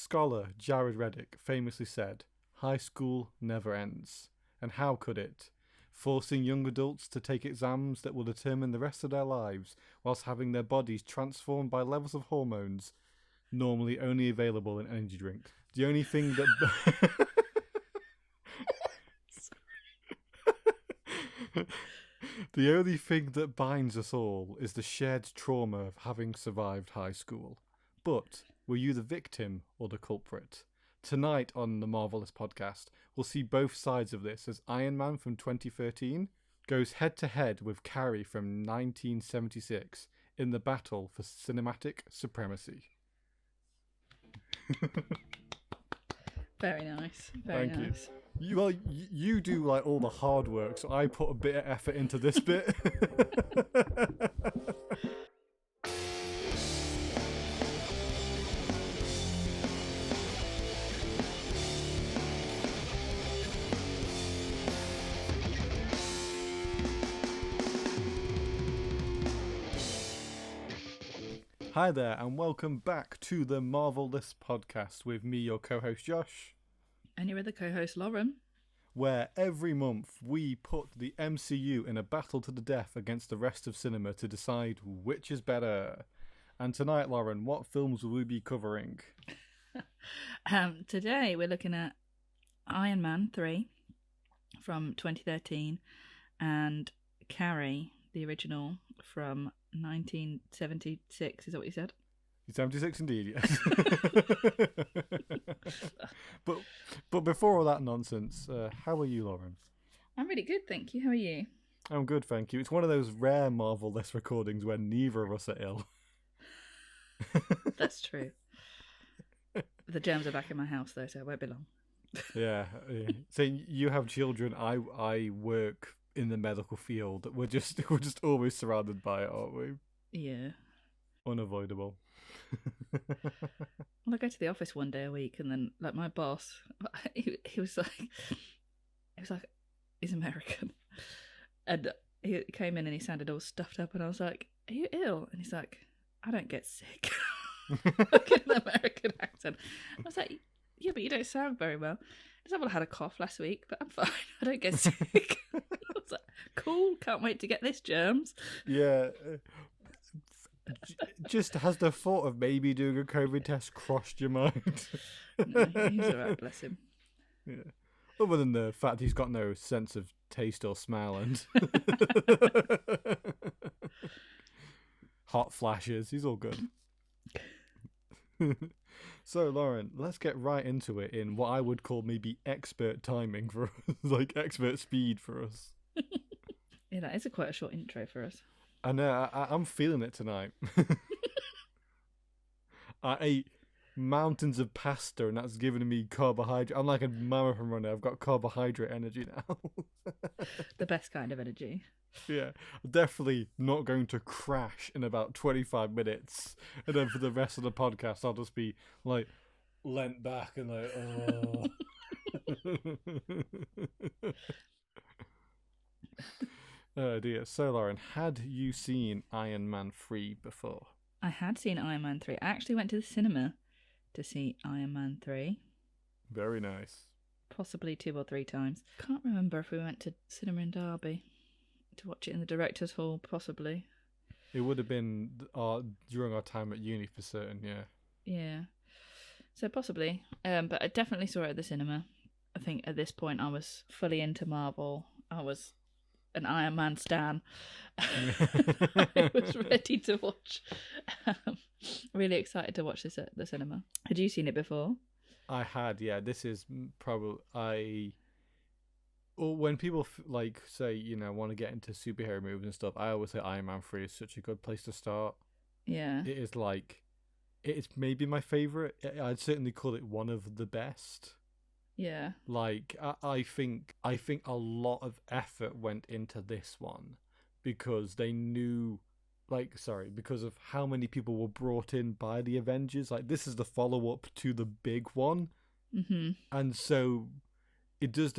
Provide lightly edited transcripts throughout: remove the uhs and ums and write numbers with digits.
scholar Jared Reddick famously said, "High school never ends." And how could it? Forcing young adults to take exams that will determine the rest of their lives whilst having their bodies transformed by levels of hormones normally only available in energy drinks. The only thing that... The only thing that binds us all is the shared trauma of having survived high school. But were you the victim or the culprit? Tonight on the Marvelous podcast, we'll see both sides of this as Iron Man from 2013 goes head-to-head with Carrie from 1976 in the battle for cinematic supremacy. Very nice. Very Thank nice. You do like all the hard work, so I put a bit of effort into this bit. Hi there, and welcome back to the Marvelous podcast with me, your co-host Josh. And your other co-host Lauren. Where every month we put the MCU in a battle to the death against the rest of cinema to decide which is better. And tonight, Lauren, what films will we be covering? Today we're looking at Iron Man 3 from 2013 and Carrie, the original, from 1976. Is that what you said? 76 indeed, yes. but before all that nonsense, how are you, Lauren? I'm really good, thank you. How are you? I'm good, thank you. It's one of those rare Marvelous recordings where neither of us are ill. That's true. The germs are back in my house though, so it won't be long. Yeah. So you have children. I work in the medical field. We're just always surrounded by it, aren't we? Yeah. Unavoidable. Well, I go to the office one day a week, and then like my boss, he was like, he's American, and he came in and he sounded all stuffed up, and I was like, "Are you ill?" And he's like, "I don't get sick." Like an American accent. I was like, "Yeah, but you don't sound very well." He's like, "Well, I had a cough last week, but I'm fine. I don't get sick." I was like, "Cool, can't wait to get this germs." Yeah. Just has the thought of maybe doing a COVID test crossed your mind? No, he's alright, bless him. Yeah. Other than the fact he's got no sense of taste or smell and hot flashes, he's all good. So, Lauren, let's get right into it in what I would call maybe expert timing for us, like expert speed for us. Yeah, that is quite a short intro for us. I know, I'm feeling it tonight. I ate mountains of pasta and that's giving me carbohydrate. I'm like a marathon runner. I've got carbohydrate energy now. The best kind of energy. Yeah, definitely not going to crash in about 25 minutes. And then for the rest of the podcast, I'll just be like leant back and like, oh. Oh dear. So, Lauren, had you seen Iron Man 3 before? I had seen Iron Man 3. I actually went to the cinema to see Iron Man 3. Very nice. Possibly 2 or 3 times. Can't remember if we went to cinema in Derby to watch it in the director's hall, possibly. It would have been during our time at uni for certain, yeah. Yeah. So possibly. But I definitely saw it at the cinema. I think at this point I was fully into Marvel. I was an Iron Man stan. I was ready to watch. Really excited to watch this at the cinema. Had you seen it before? I had, yeah. This is probably or when people like say, you know, want to get into superhero movies and stuff, I always say Iron Man 3 is such a good place to start. Yeah. It is like, it is maybe my favorite. I'd certainly call it one of the best. Yeah. Like, I think a lot of effort went into this one because they knew, because of how many people were brought in by the Avengers. Like, this is the follow-up to the big one. Mm-hmm. And so it does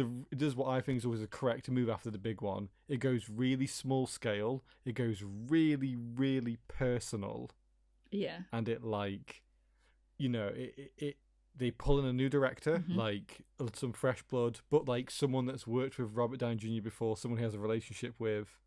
what I think is always a correct move after the big one. It goes really small scale. It goes really, really personal. Yeah. And it, like, you know, it they pull in a new director, Mhm. like some fresh blood, but like someone that's worked with Robert Downey Jr. before, someone he has a relationship with.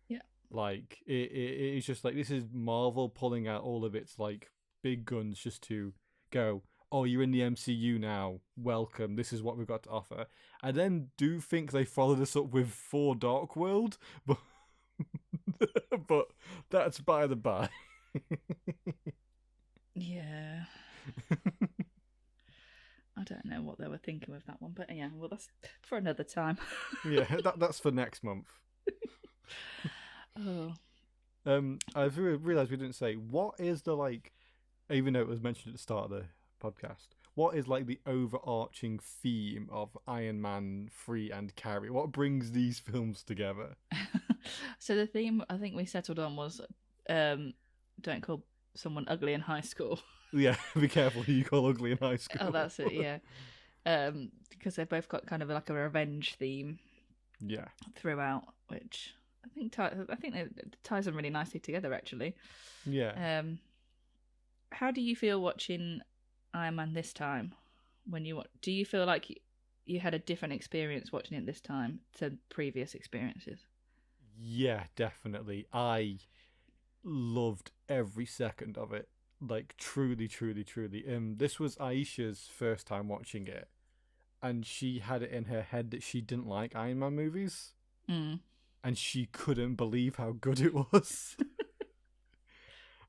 Yeah. Like it's just like this is Marvel pulling out all of its like big guns just to go, oh, you're in the MCU now, welcome, this is what we've got to offer. I then do think they followed us up with Thor Dark World, but but that's by the by. Yeah. I don't know what they were thinking with that one, but yeah, well, that's for another time. Yeah, that's for next month. Oh. I've realised we didn't say what is the like, even though it was mentioned at the start of the podcast. What is like the overarching theme of Iron Man 3 and Carrie? What brings these films together? So the theme I think we settled on was don't call someone ugly in high school. Yeah, be careful who you call ugly in high school. Oh, that's it, yeah. Because they've both got kind of like a revenge theme Yeah. throughout, which I think it ties them really nicely together, actually. Yeah. How do you feel watching Iron Man this time? Do you feel like you had a different experience watching it this time to previous experiences? Yeah, definitely. I loved every second of it. Like truly, truly, truly. This was Aisha's first time watching it, and she had it in her head that she didn't like Iron Man movies, and she couldn't believe how good it was.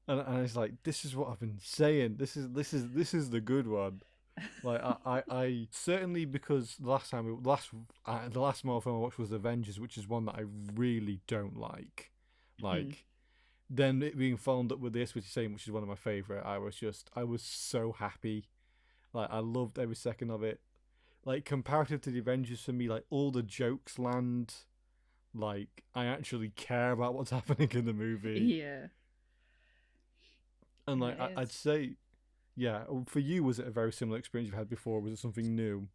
and I was like, "This is what I've been saying. This is the good one." Like I certainly, because the last Marvel film I watched was Avengers, which is one that I really don't like. Like. Then it being followed up with this, which is one of my favourite, I was so happy. Like, I loved every second of it. Like, comparative to the Avengers for me, like, all the jokes land. Like, I actually care about what's happening in the movie. Yeah. And, like, I'd say, yeah, for you, was it a very similar experience you've had before? Or was it something new?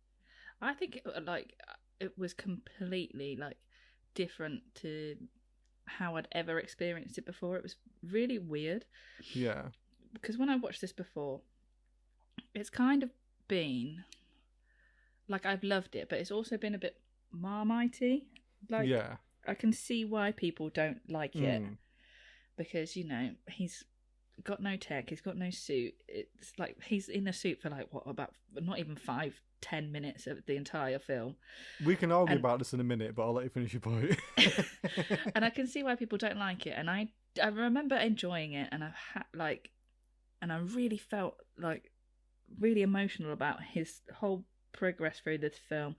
I think it was completely, like, different to how I'd ever experienced it before. It was really weird. Yeah. Because when I watched this before, it's kind of been like I've loved it, but it's also been a bit Marmitey. Like, yeah. I can see why people don't like it. Because, he's got no tech, he's got no suit. It's like he's in a suit for like about not even 5-10 minutes of the entire film. We can argue about this in a minute, but I'll let you finish your point. And I can see why people don't like it, and I remember enjoying it, and I really felt like really emotional about his whole progress through this film.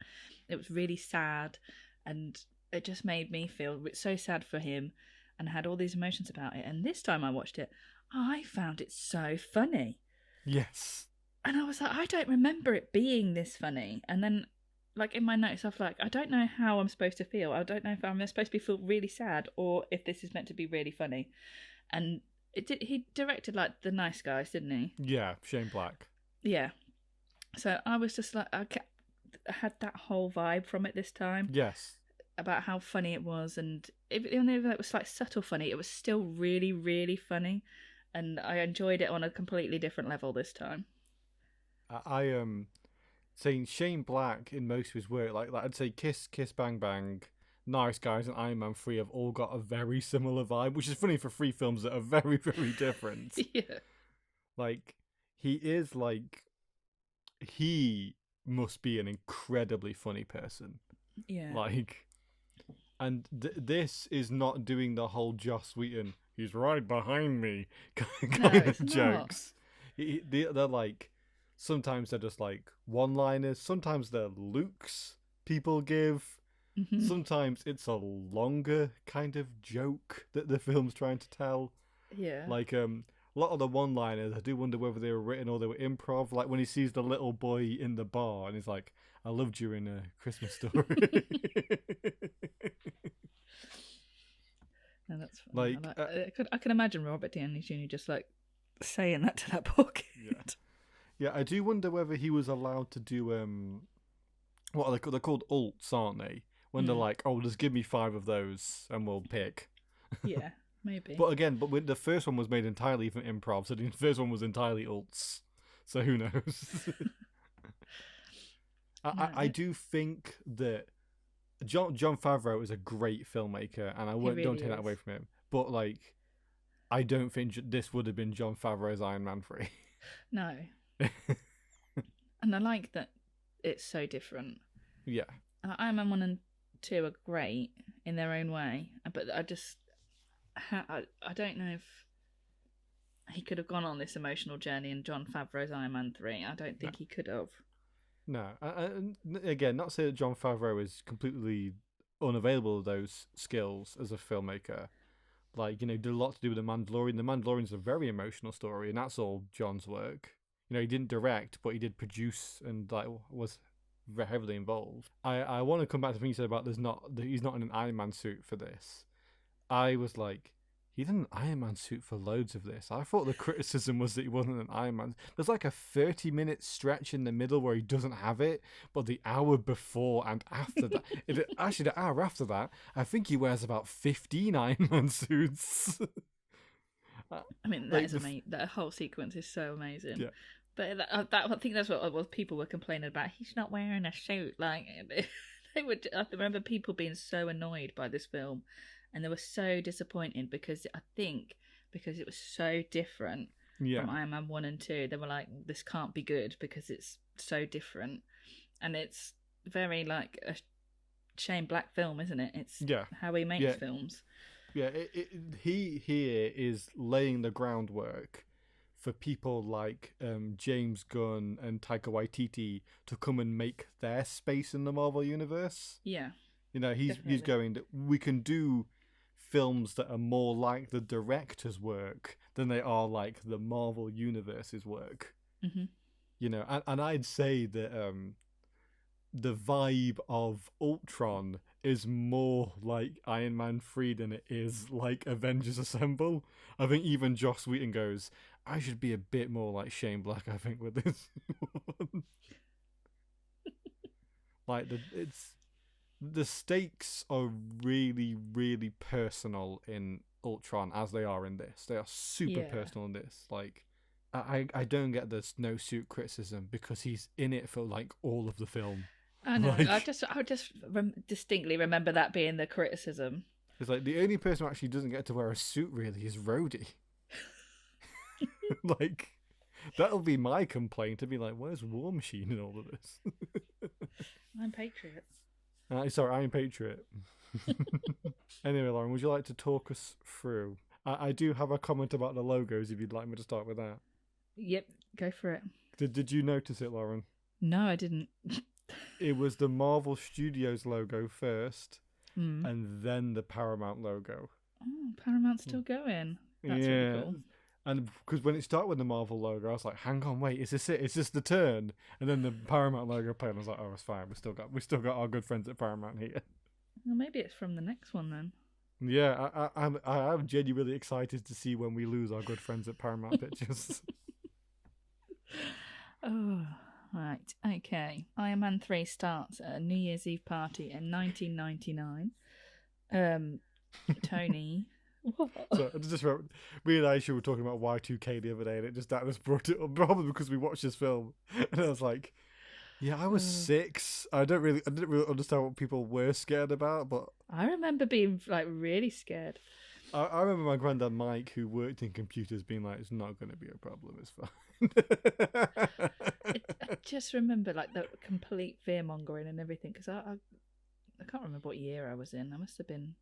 It was really sad, and it just made me feel so sad for him, and I had all these emotions about it. And this time I watched it, I found it so funny. Yes. And I was like, I don't remember it being this funny. And then, like, in my notes, I've like, I don't know how I'm supposed to feel. I don't know if I'm supposed to feel really sad or if this is meant to be really funny. And he directed, like, The Nice Guys, didn't he? Yeah, Shane Black. Yeah. So I was just like, I had that whole vibe from it this time. Yes. About how funny it was. And even though it was, like, subtle funny, it was still really, really funny. And I enjoyed it on a completely different level this time. I saying Shane Black in most of his work, like I'd say Kiss Kiss Bang Bang, Nice Guys, and Iron Man 3 have all got a very similar vibe, which is funny for three films that are very, very different. Yeah. Like, he must be an incredibly funny person. Yeah. Like, and this is not doing the whole Joss Whedon, he's right behind me kind of jokes. They're like, sometimes they're just like one-liners. Sometimes they're looks people give. Mm-hmm. Sometimes it's a longer kind of joke that the film's trying to tell. Yeah. Like a lot of the one-liners, I do wonder whether they were written or they were improv. Like when he sees the little boy in the bar and he's like, "I loved you in A Christmas Story." No, that's funny. Like, I can imagine Robert Downey Jr. just like saying that to that poor kid. Yeah, I do wonder whether he was allowed to do what are they called? They're called ults, aren't they? When they're like, "Oh, just give me 5 of those and we'll pick." Yeah, maybe. But the first one was made entirely from improv, so the first one was entirely ults. So who knows? I do think that John Favreau is a great filmmaker, and don't take that away from him. But like, I don't think this would have been John Favreau's Iron Man 3. No. And I like that it's so different. Yeah. Iron Man 1 and 2 are great in their own way, but I just... I don't know if he could have gone on this emotional journey in John Favreau's Iron Man 3. I don't think he could have. No. Again, not to say that John Favreau is completely unavailable of those skills as a filmmaker. Like, you know, he did a lot to do with The Mandalorian. The Mandalorian's a very emotional story, and that's all John's work. You know, he didn't direct, but he did produce and like was very heavily involved. I want to come back to the thing you said about he's not in an Iron Man suit for this. I was like, he's in an Iron Man suit for loads of this. I thought the criticism was that he wasn't an Iron Man. There's like a 30-minute stretch in the middle where he doesn't have it, but the hour before and after that, actually the hour after that, I think he wears about 15 Iron Man suits. I mean, that is amazing. That whole sequence is so amazing. Yeah. But I think that's what people were complaining about. He's not wearing a suit. Like, I remember people being so annoyed by this film. And they were so disappointed because I think because it was so different from Iron Man 1 and 2, they were like, this can't be good because it's so different. And it's very like a Shane Black film, isn't it? It's how he makes films. Yeah, he here is laying the groundwork for people like James Gunn and Taika Waititi to come and make their space in the Marvel Universe. Yeah. You know, he's going that we can do films that are more like the director's work than they are like the Marvel Universe's work. Mm-hmm. You know, and I'd say that the vibe of Ultron is more like Iron Man 3 than it is like Avengers Assemble. I think even Joss Whedon goes, I should be a bit more like Shane Black, I think, with this one. Like, the stakes are really, really personal in Ultron as they are in this. They are super personal in this. Like, I don't get the snowsuit criticism because he's in it for like all of the film. I know. Like, I just distinctly remember that being the criticism. It's like the only person who actually doesn't get to wear a suit really is Rhodey. Like, that'll be my complaint. To be like, where's War Machine in all of this? I'm Patriot. Sorry, I'm Patriot. Anyway, Lauren, would you like to talk us through? I do have a comment about the logos if you'd like me to start with that. Yep, go for it. Did you notice it, Lauren? No, I didn't. It was the Marvel Studios logo first, and then the Paramount logo. Oh, Paramount's still going. That's really cool. And because when it started with the Marvel logo, I was like, "Hang on, wait, is this it? Is this the turn?" And then the Paramount logo played, and I was like, "Oh, it's fine. We still got our good friends at Paramount here." Well, maybe it's from the next one then. Yeah, I'm genuinely excited to see when we lose our good friends at Paramount Pictures. Oh, right, okay. Iron Man 3 starts at a New Year's Eve party in 1999. Tony. So I just remember, me and Aisha were talking about Y2K the other day, and that just brought it up, probably because we watched this film, and I was like, "Yeah, I was 6. I didn't really understand what people were scared about, but I remember being like really scared. I remember my granddad Mike, who worked in computers, being like, "It's not going to be a problem. It's fine." I just remember like the complete fear mongering and everything because I can't remember what year I was in. I must have been.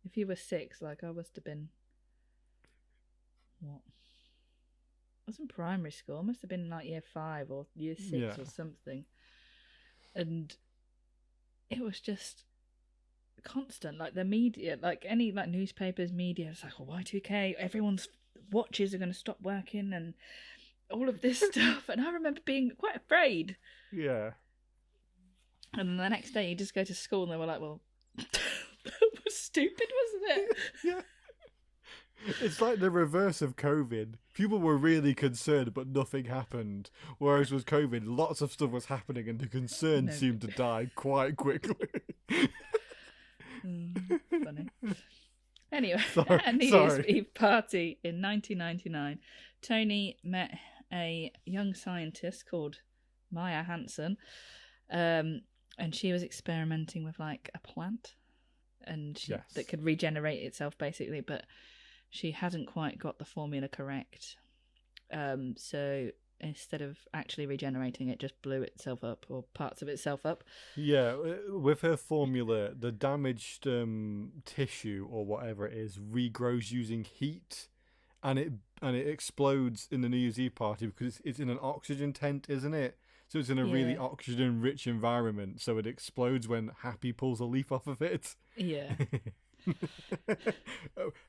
If you were 6, like I must have been, what? I was in primary school. I must have been like year 5 or year 6 or something. And it was just constant. Like the media, like any like newspapers, media, it's like, oh, Y2K, everyone's watches are going to stop working and all of this stuff. And I remember being quite afraid. Yeah. And then the next day you just go to school and they were like, well... That was stupid, wasn't it? Yeah. It's like the reverse of COVID. People were really concerned, but nothing happened. Whereas with COVID, lots of stuff was happening, and the concern seemed to die quite quickly. Funny. Anyway, at New Year's Eve party in 1999, Tony met a young scientist called Maya Hansen, And she was experimenting with like a plant, and that could regenerate itself basically, but she hadn't quite got the formula correct. So instead of actually regenerating, it just blew itself up, or parts of itself up. Yeah, with her formula, the damaged tissue or whatever it is regrows using heat, and it explodes in the New Year's Eve party because it's in an oxygen tent, isn't it? So it's in a really oxygen-rich environment, so it explodes when Happy pulls a leaf off of it. Yeah.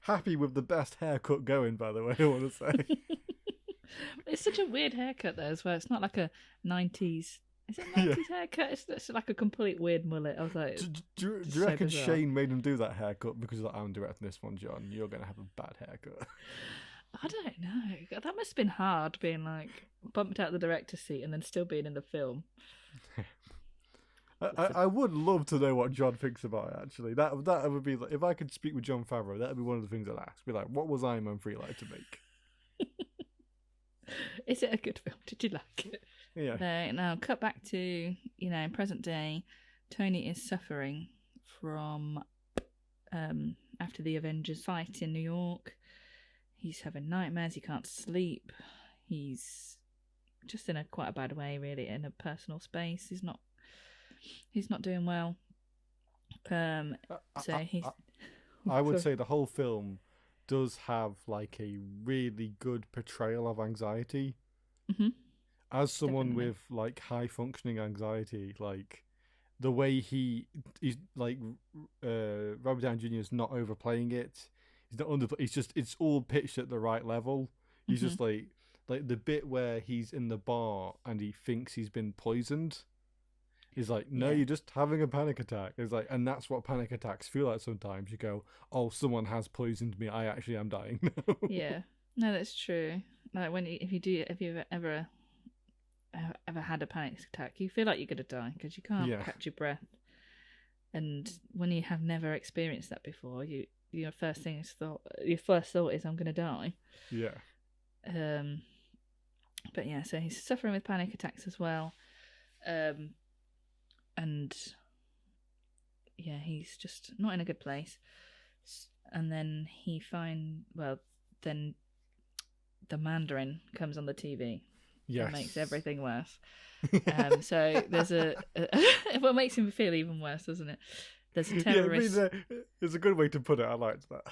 Happy with the best haircut going, by the way, I want to say. It's such a weird haircut, though, as well. It's not like a 90s... Is it a 90s haircut? It's like a complete weird mullet. I was like... Do you reckon Shane made him do that haircut because like, I'm directing this one, John? You're going to have a bad haircut. I don't know. That must have been hard, being like bumped out the director's seat and then still being in the film. I would love to know what John thinks about it, actually. That would be like, if I could speak with Jon Favreau, that would be one of the things I'd ask. Be like, what was Iron Man 3 like to make? Is it a good film? Did you like it? Yeah. Now cut back to, present day. Tony is suffering from after the Avengers fight in New York. He's having nightmares. He can't sleep. He's just in quite a bad way, really, in a personal space. He's not doing well. I would say the whole film does have like a really good portrayal of anxiety. Mm-hmm. As someone with like high functioning anxiety, like the way he's like Robert Downey Jr. is not overplaying it. He's not under. It's all pitched at the right level. He's just like the bit where he's in the bar and he thinks he's been poisoned. He's like, no, you're just having a panic attack. It's like, and that's what panic attacks feel like sometimes. You go, oh, someone has poisoned me. I actually am dying now. Yeah, no, that's true. Like if you've ever had a panic attack, you feel like you're gonna die because you can't catch your breath. And when you have never experienced that before, your first thought is I'm gonna die. Yeah. But yeah, so he's suffering with panic attacks as well. And yeah, he's just not in a good place. And then then the Mandarin comes on the TV. Yes. It makes everything worse. So there's what makes him feel even worse, doesn't it? There's a terrorist. Yeah, it's a good way to put it. I liked that.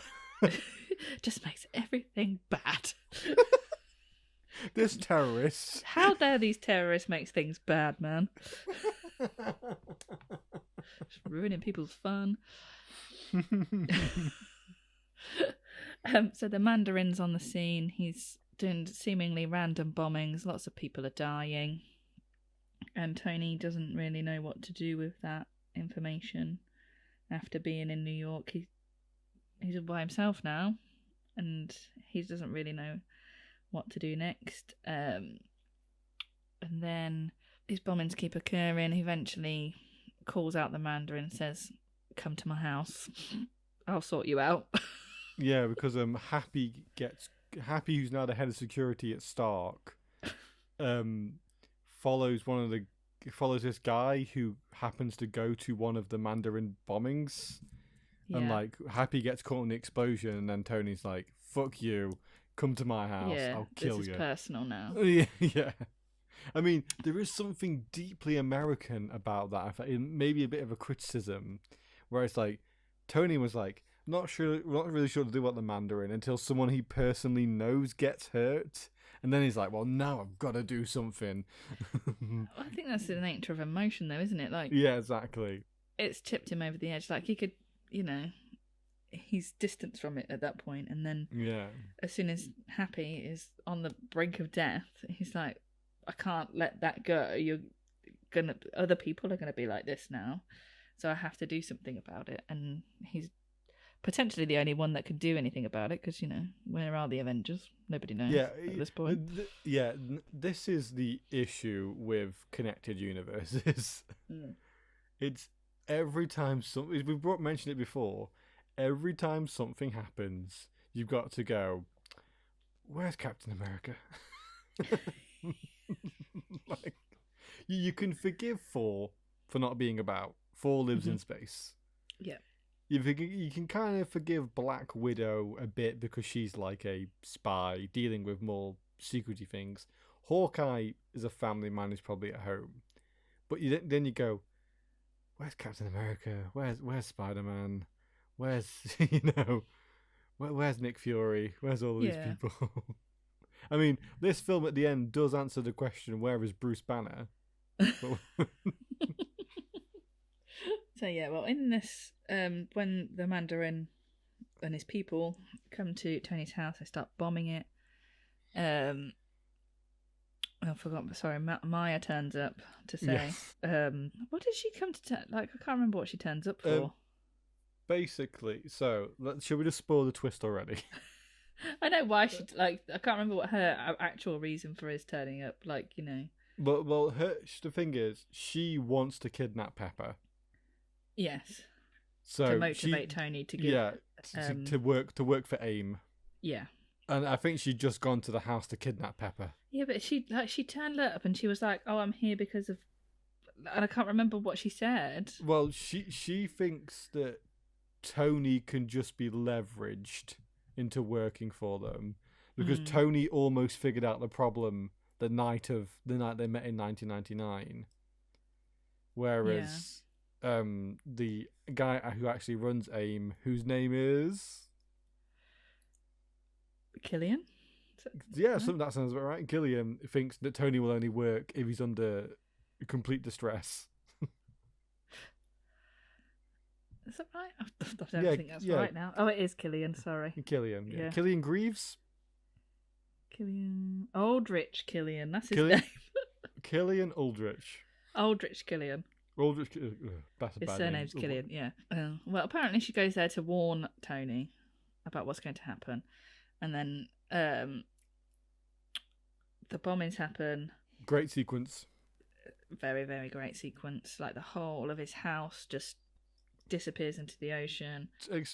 Just makes everything bad. This terrorist. How dare these terrorists make things bad, man? Just ruining people's fun. So the Mandarin's on the scene. He's doing seemingly random bombings. Lots of people are dying. And Tony doesn't really know what to do with that information. After being in New York, he's by himself now. And he doesn't really know what to do next. And then these bombings keep occurring. He eventually calls out the Mandarin and says, come to my house. I'll sort you out. Yeah, because Happy, who's now the head of security at Stark, follows this guy who happens to go to one of the Mandarin bombings. Yeah. And like Happy gets caught in the explosion, and then Tony's like, fuck you, come to my house, I'll kill you. This is personal now. Yeah. I mean, there is something deeply American about that. Maybe a bit of a criticism, where it's like Tony was like, not really sure to do about the Mandarin until someone he personally knows gets hurt, and then he's like, well, now I've got to do something. I think that's the nature of emotion, though, isn't it? Like, yeah, exactly. It's tipped him over the edge. Like he could, he's distanced from it at that point, and then as soon as Happy is on the brink of death, he's like, I can't let that go. Other people are gonna be like this now, so I have to do something about it. And he's potentially the only one that can do anything about it, because where are the Avengers? Nobody knows at this point. This is the issue with connected universes. It's every time we've mentioned it before. Every time something happens, you've got to go, where's Captain America? Like, You can forgive Four for not being about. Four lives in space. Yeah. You can kind of forgive Black Widow a bit because she's like a spy dealing with more secrecy things. Hawkeye is a family man who's probably at home. But then you go, where's Captain America? Where's Spider-Man? Where's, where's Nick Fury? Where's all these people? I mean, this film at the end does answer the question, where is Bruce Banner? So yeah, well, in this, when the Mandarin and his people come to Tony's house, they start bombing it. I forgot. Sorry, Maya turns up to say, "What did she come to? I can't remember what she turns up for." Basically, so should we just spoil the twist already? I know why she I can't remember what her actual reason for his turning up. Well, the thing is, she wants to kidnap Pepper. Yes. So to motivate Tony to give to work for AIM. Yeah. And I think she'd just gone to the house to kidnap Pepper. Yeah, but she turned up and she was like, "Oh, I'm here because of," and I can't remember what she said. Well, she thinks that Tony can just be leveraged into working for them because Tony almost figured out the problem the night they met in 1999, whereas the guy who actually runs AIM, whose name is Killian. That sounds about right. Gilliam thinks that Tony will only work if he's under complete distress. Is that right? I don't think that's right now. Oh, it is Killian. Sorry, Killian. Yeah. Killian Greaves. Killian Aldrich. Killian. That's his name. Killian Aldrich. Aldrich Killian. Aldrich. His surname's Killian. Yeah. Well, apparently she goes there to warn Tony about what's going to happen, and then the bombings happen. Great sequence. Very, very great sequence. Like the whole of his house just disappears into the ocean.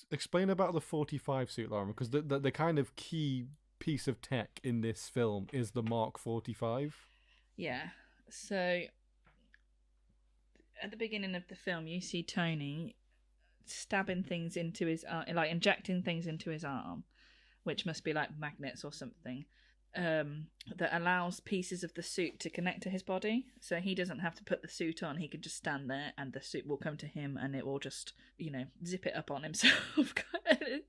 Explain about the 45 suit, Lauren, because the kind of key piece of tech in this film is the Mark 45. Yeah. So at the beginning of the film, you see Tony stabbing things into his arm, like injecting things into his arm, which must be like magnets or something, that allows pieces of the suit to connect to his body. So he doesn't have to put the suit on. He can just stand there and the suit will come to him and it will just, zip it up on himself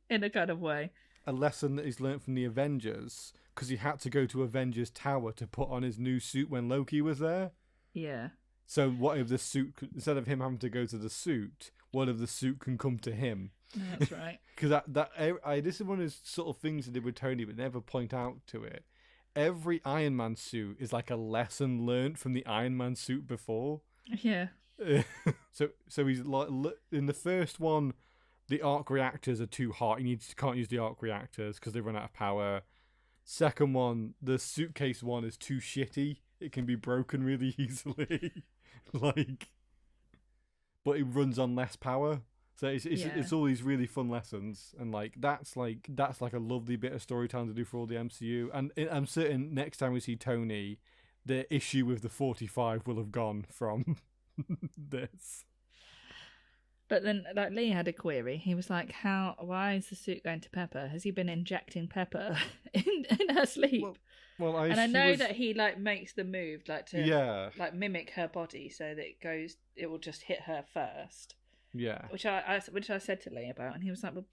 in a kind of way. A lesson that he's learned from the Avengers, because he had to go to Avengers Tower to put on his new suit when Loki was there. Yeah. So what if the suit, instead of him having to go to the suit, what if the suit can come to him? No, that's right. Because this is one of those sort of things they did with Tony, but never point out to it. Every Iron Man suit is like a lesson learned from the Iron Man suit before. Yeah. So he's like, in the first one, the arc reactors are too hot. You can't use the arc reactors because they run out of power. Second one, the suitcase one is too shitty. It can be broken really easily. But it runs on less power. So it's all these really fun lessons, and that's a lovely bit of storytelling to do for all the MCU. And I'm certain next time we see Tony, the issue with the 45 will have gone from this. But then, Lee had a query. He was like, why is the suit going to Pepper? Has he been injecting Pepper in her sleep? Well, I know that he makes the move to mimic her body so that it will just hit her first. Yeah. Which I said to Lee about, and he was like, well,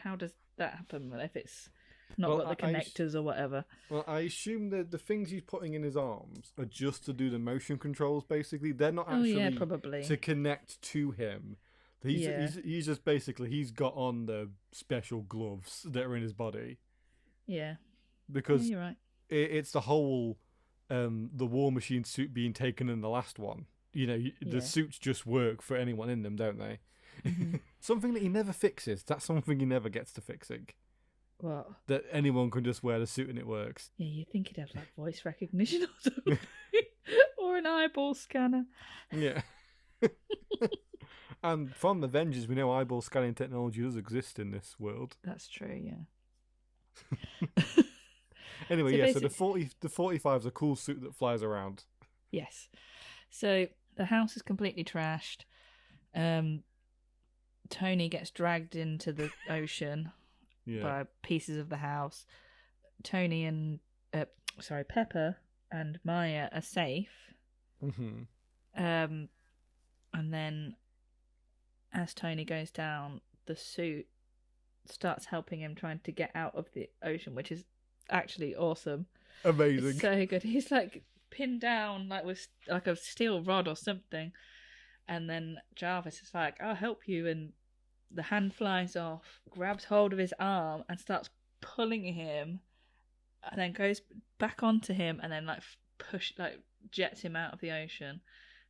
how does that happen if it's not got the connectors or whatever? Well, I assume that the things he's putting in his arms are just to do the motion controls, basically. They're not actually probably to connect to him. He's just basically, he's got on the special gloves that are in his body. Yeah. Because you're right. It's the whole the War Machine suit being taken in the last one. The suits just work for anyone in them, don't they? Mm-hmm. Something that he never fixes. That's something he never gets to fixing. What? That anyone can just wear the suit and it works. Yeah, you'd think he'd have voice recognition or something. Or an eyeball scanner. Yeah. And from Avengers, we know eyeball scanning technology does exist in this world. That's true, yeah. Anyway, so the 45's a cool suit that flies around. Yes. So the house is completely trashed. Tony gets dragged into the ocean by pieces of the house. Tony and Pepper and Maya are safe. Mm-hmm. And then as Tony goes down, the suit starts helping him trying to get out of the ocean, which is actually awesome. Amazing. It's so good. He's like pinned down like with like a steel rod or something. And then Jarvis is like, I'll help you. And the hand flies off, grabs hold of his arm and starts pulling him, and then goes back onto him and then jets him out of the ocean.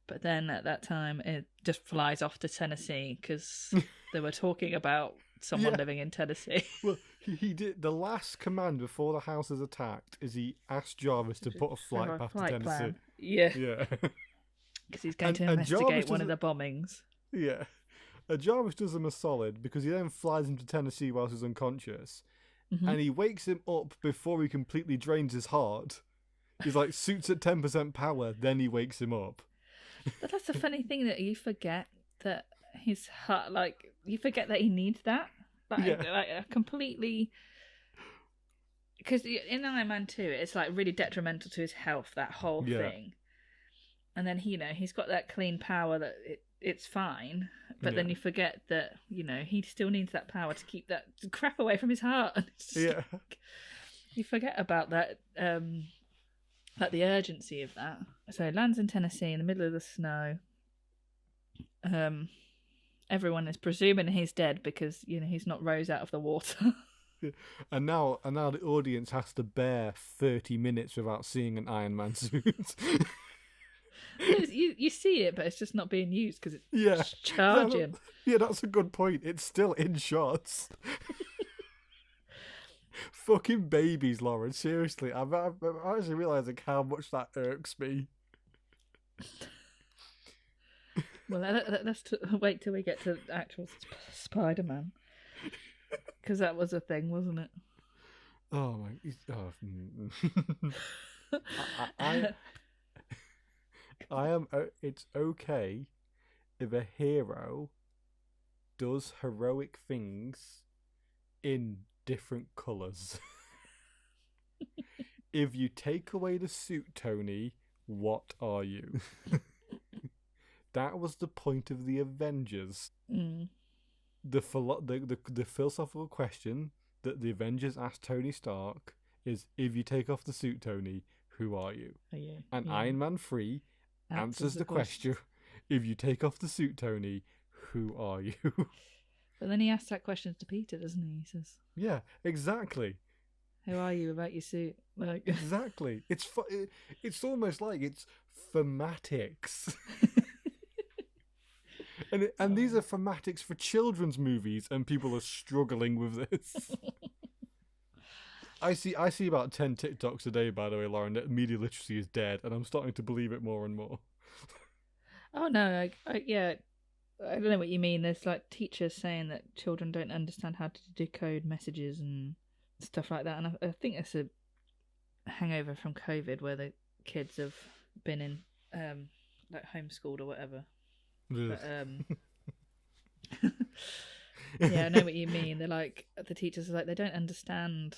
But then at that time, it just flies off to Tennessee because they were talking about someone living in Tennessee. Well, he did. The last command before the house is attacked is he asked Jarvis to put a flight path to Tennessee. Plan. Yeah. Because he's going to investigate one of the bombings. Yeah. Jarvis does him a solid because he then flies him to Tennessee whilst he's unconscious. Mm-hmm. And he wakes him up before he completely drains his heart. He's like, suits at 10% power, then he wakes him up. But that's the funny thing, that you forget that his heart, like, you forget that he needs that. Like completely... Because in Iron Man 2, it's like really detrimental to his health, that whole thing. And then, he's got that clean power that it's fine. But then you forget that, he still needs that power to keep that crap away from his heart. And it's just like, you forget about that, like the urgency of that. So it lands in Tennessee in the middle of the snow. Everyone is presuming he's dead because, he's not rose out of the water. And now the audience has to bear 30 minutes without seeing an Iron Man suit. You see it, but it's just not being used because it's charging. Yeah, that's a good point. It's still in shots. Fucking babies, Lauren. Seriously, I'm actually realising how much that irks me. Well, let's wait till we get to actual Spider-Man. Because that was a thing, wasn't it? Oh my... I am. It's okay if a hero does heroic things in different colours. If you take away the suit, Tony, what are you? That was the point of the Avengers. Mm. The philosophical question that the Avengers asked Tony Stark is: if you take off the suit, Tony, who are you? And Iron Man 3 answers the question: if you take off the suit, Tony, who are you? But then he asks that question to Peter, doesn't he? He says, "Yeah, exactly. Who are you about your suit?" Like, exactly. It's almost like it's thematics. And these are thematics for children's movies, and people are struggling with this. I see about 10 TikToks a day, by the way, Lauren, that media literacy is dead, and I'm starting to believe it more and more. Oh no, I don't know what you mean. There's like teachers saying that children don't understand how to decode messages and stuff like that, and I think it's a hangover from COVID where the kids have been in like homeschooled or whatever. But, yeah, I know what you mean. They're like, the teachers are like, they don't understand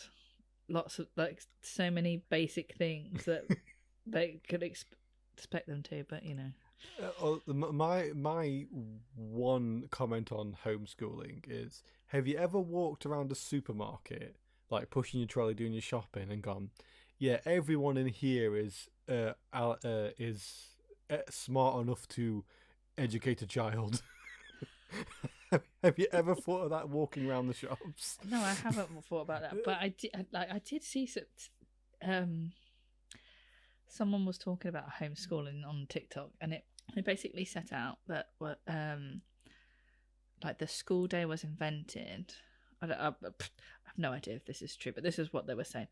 lots of, like, so many basic things that they could expect them to, but my one comment on homeschooling is: have you ever walked around a supermarket, like pushing your trolley, doing your shopping, and gone, yeah, everyone in here is smart enough to educate a child? Have you ever thought of that walking around the shops? No, I haven't thought about that, but I did see some. Someone was talking about homeschooling on TikTok, and it basically set out that like the school day was invented. I have no idea if this is true, but this is what they were saying.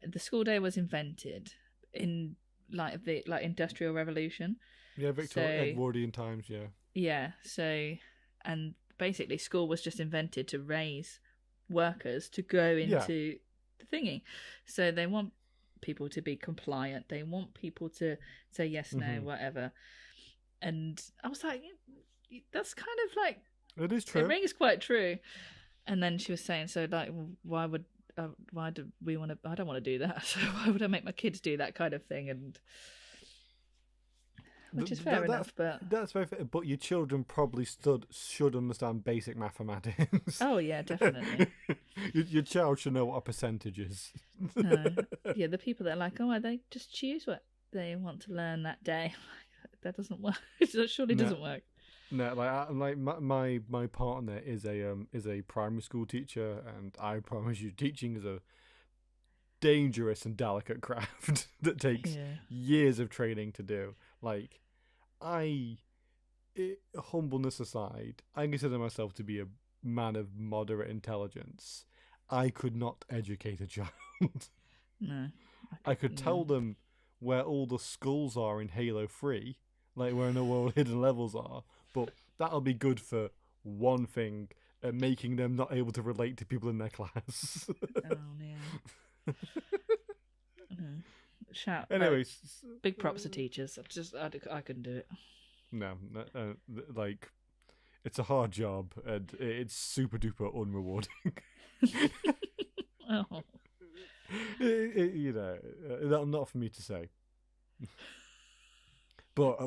The school day was invented in light of the Industrial Revolution. Yeah, Edwardian times. Yeah. Yeah. So, and basically, school was just invented to raise workers to go into the thingy. So they want people to be compliant. They want people to say yes, no, whatever. And I was like, that's kind of like, it is true. It rings quite true. And then she was saying, so like, why do we want to? I don't want to do that. So why would I make my kids do that kind of thing? And which is fair enough, but that's very fair. But your children probably should understand basic mathematics. Oh yeah, definitely. your child should know what a percentage is. Yeah, the people that are like, oh, they just choose what they want to learn that day. That doesn't work. It surely doesn't work. No, like my partner is a primary school teacher, and I promise you, teaching is a dangerous and delicate craft that takes years of training to do. Like, humbleness aside, I consider myself to be a man of moderate intelligence. I could not educate a child. No. I could tell them where all the skulls are in Halo 3, like where all hidden levels are, but that'll be good for one thing, making them not able to relate to people in their class. Oh, yeah. Shout. Anyways, big props to teachers. I couldn't do it. No, like, it's a hard job, and it's super duper unrewarding. Oh. Not for me to say. But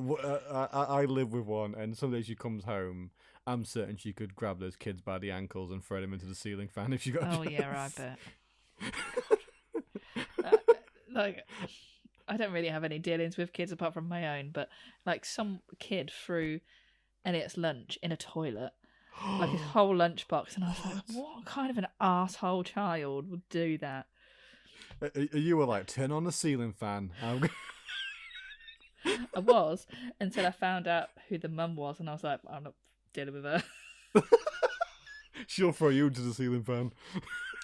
I live with one, and some days she comes home, I'm certain she could grab those kids by the ankles and throw them into the ceiling fan if she got a chance. Yeah, I bet. Like, I don't really have any dealings with kids apart from my own, but like some kid threw Elliot's lunch in a toilet, like his whole lunchbox, and I was like, what kind of an asshole child would do that? You were like, turn on the ceiling fan. I was, until I found out who the mum was, and I was like, I'm not dealing with her. She'll throw you into the ceiling fan.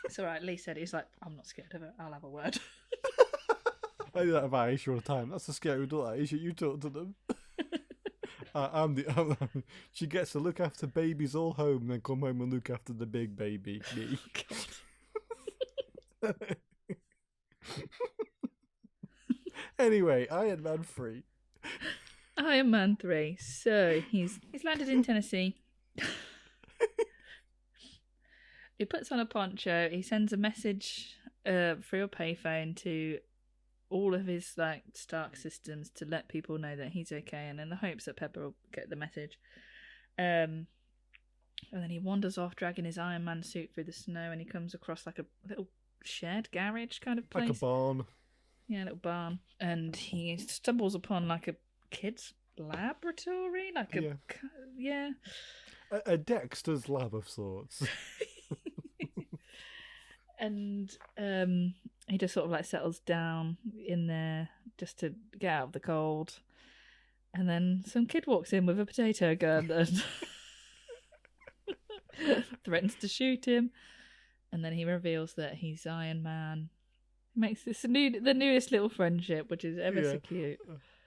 It's alright, Lee said, he's like, I'm not scared of her, I'll have a word. I do that about Aisha all the time. That's the scary adult, Aisha. You talk to them. She gets to look after babies all home, then come home and look after the big baby. Me. Oh, anyway, Iron Man 3. Iron Man 3. So he's landed in Tennessee. He puts on a poncho. He sends a message through a payphone to all of his like Stark systems to let people know that he's okay, and in the hopes that Pepper will get the message. And then he wanders off, dragging his Iron Man suit through the snow, and he comes across like a little shared garage kind of place. Like a barn. Yeah, a little barn. And he stumbles upon like a kid's laboratory, like a Dexter's lab of sorts. And he just sort of like settles down in there just to get out of the cold. And then some kid walks in with a potato gun and threatens to shoot him. And then he reveals that he's Iron Man. Makes this the newest little friendship, which is ever so cute.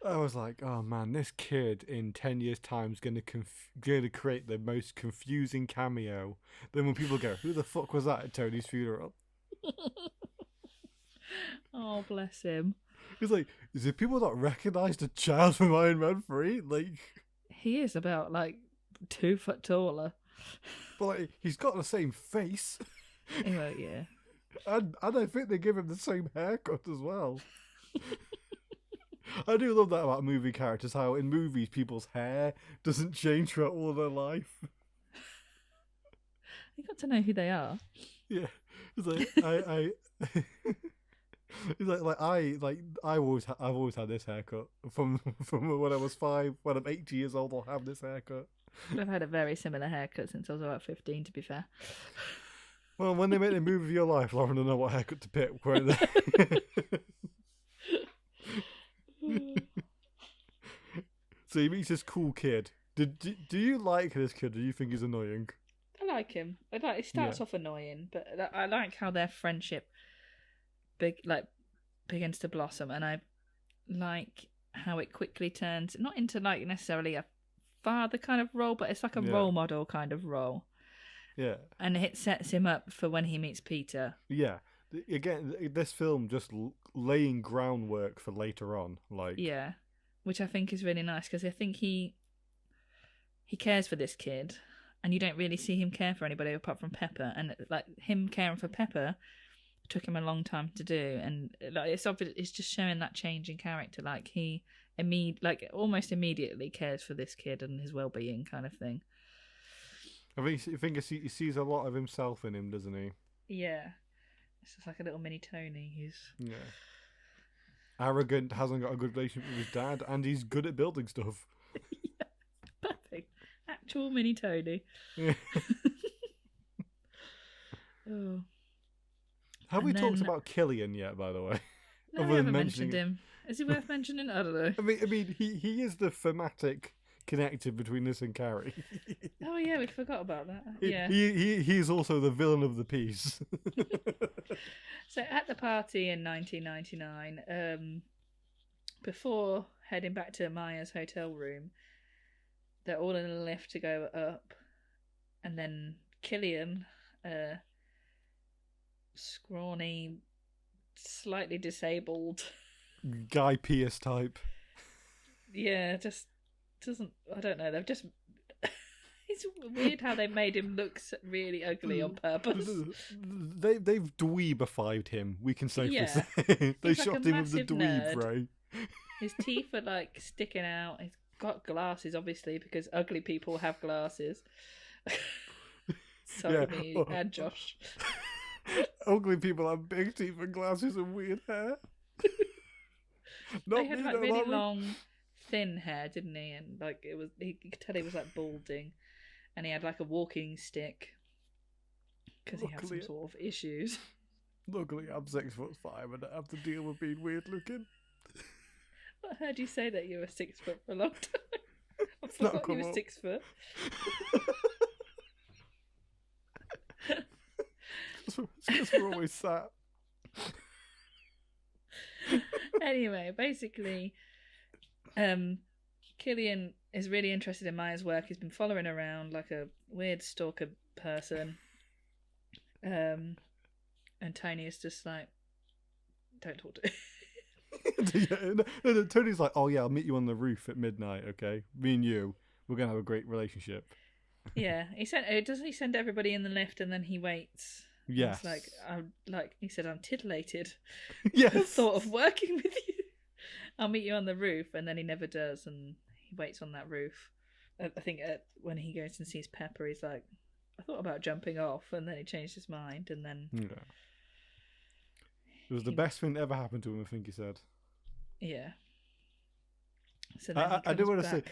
I was like, oh man, this kid in 10 years' time is going to create the most confusing cameo. Then when people go, who the fuck was that at Tony's funeral? Oh, bless him. It's like, is it people not recognise the child from Iron Man 3? Like, he is about like 2 foot taller. But like, he's got the same face. Well, yeah. And I think they give him the same haircut as well. I do love that about movie characters, how in movies people's hair doesn't change throughout all their life. You got to know who they are. Yeah. It's like I've always had this haircut from when I was 5. When I'm 80 years old, I'll have this haircut. I've had a very similar haircut since I was about 15, to be fair. Well, when they make the movie of your life, Lauren will know what haircut to pick, won't they? So he meets this cool kid. Do you like this kid? Or do you think he's annoying? I like him. It starts off annoying, but I like how their friendship begins to blossom, and I like how it quickly turns not into like necessarily a father kind of role, but it's like a role model kind of role. Yeah. And it sets him up for when he meets Peter. Yeah. again, this film just laying groundwork for later on. Like, Yeah, which I think is really nice because I think he cares for this kid, and you don't really see him care for anybody apart from Pepper. And like him caring for Pepper took him a long time to do, and like it's obvious, it's just showing that change in character. Like he almost immediately cares for this kid and his well-being, kind of thing. I think he sees a lot of himself in him, doesn't he? Yeah, it's just like a little mini Tony. He's arrogant, hasn't got a good relationship with his dad, and he's good at building stuff. Yeah, perfect. Actual mini Tony. Yeah. Oh. Have we talked about Killian yet, by the way? No, we haven't mentioned him. Is he worth mentioning? I don't know. I mean, he is the thematic connected between this and Carrie. Oh yeah, we forgot about that. He's also the villain of the piece. So at the party in 1999, before heading back to Maya's hotel room, they're all in a lift to go up, and then Killian, scrawny, slightly disabled Guy Pearce type. Yeah, just doesn't. I don't know. They've just. It's weird how they made him look really ugly on purpose. They've dweebified him. We can safely say they He's shot like a him with the massive dweeb nerd. ray. His teeth are like sticking out. He's got glasses, obviously, because ugly people have glasses. Sorry, me and Josh. Ugly people have big teeth and glasses and weird hair. He had like really long, thin hair, didn't he? And like it was, you could tell he was like balding, and he had like a walking stick because he had some sort of issues. Luckily, I'm 6'5" and I have to deal with being weird looking. I heard you say that you were 6 foot for a long time. I forgot you were 6 foot. It's because we're always sat. Anyway, basically, Killian is really interested in Maya's work. He's been following around like a weird stalker person. And Tony is just like, don't talk to him. No, Tony's like, oh yeah, I'll meet you on the roof at midnight, okay? Me and you, we're going to have a great relationship. Yeah, doesn't he send everybody in the lift and then he waits? Yes. It's he said, I'm titillated. Yes. The thought of working with you. I'll meet you on the roof, and then he never does, and he waits on that roof. I think when he goes and sees Pepper, he's like, I thought about jumping off, and then he changed his mind, and then... Yeah. It was the best thing that ever happened to him, I think he said. Yeah. So I do want to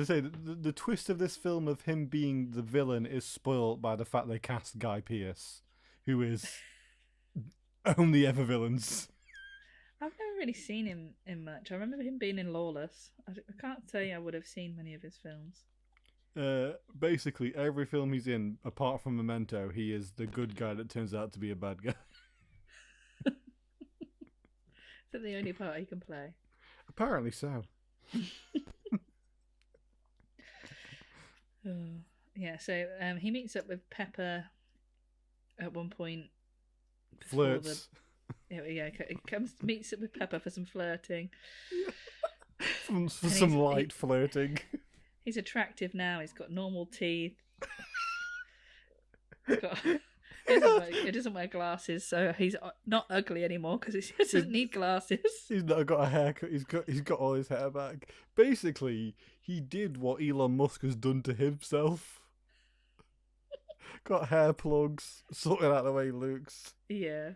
say, the twist of this film of him being the villain is spoiled by the fact they cast Guy Pearce, who is only ever villains. I've never really seen him in much. I remember him being in Lawless. I can't say I would have seen many of his films. Basically, every film he's in, apart from Memento, he is the good guy that turns out to be a bad guy. Is that the only part he can play? Apparently so. Yeah, so he meets up with Pepper at one point. Flirts. Yeah, he meets up with Pepper for some flirting. For some light flirting. He's attractive now. He's got normal teeth. He doesn't wear glasses, so he's not ugly anymore because he doesn't need glasses. He's not got a haircut. He's got all his hair back. Basically, he did what Elon Musk has done to himself. Got hair plugs, sorted out the way he looks. Yeah.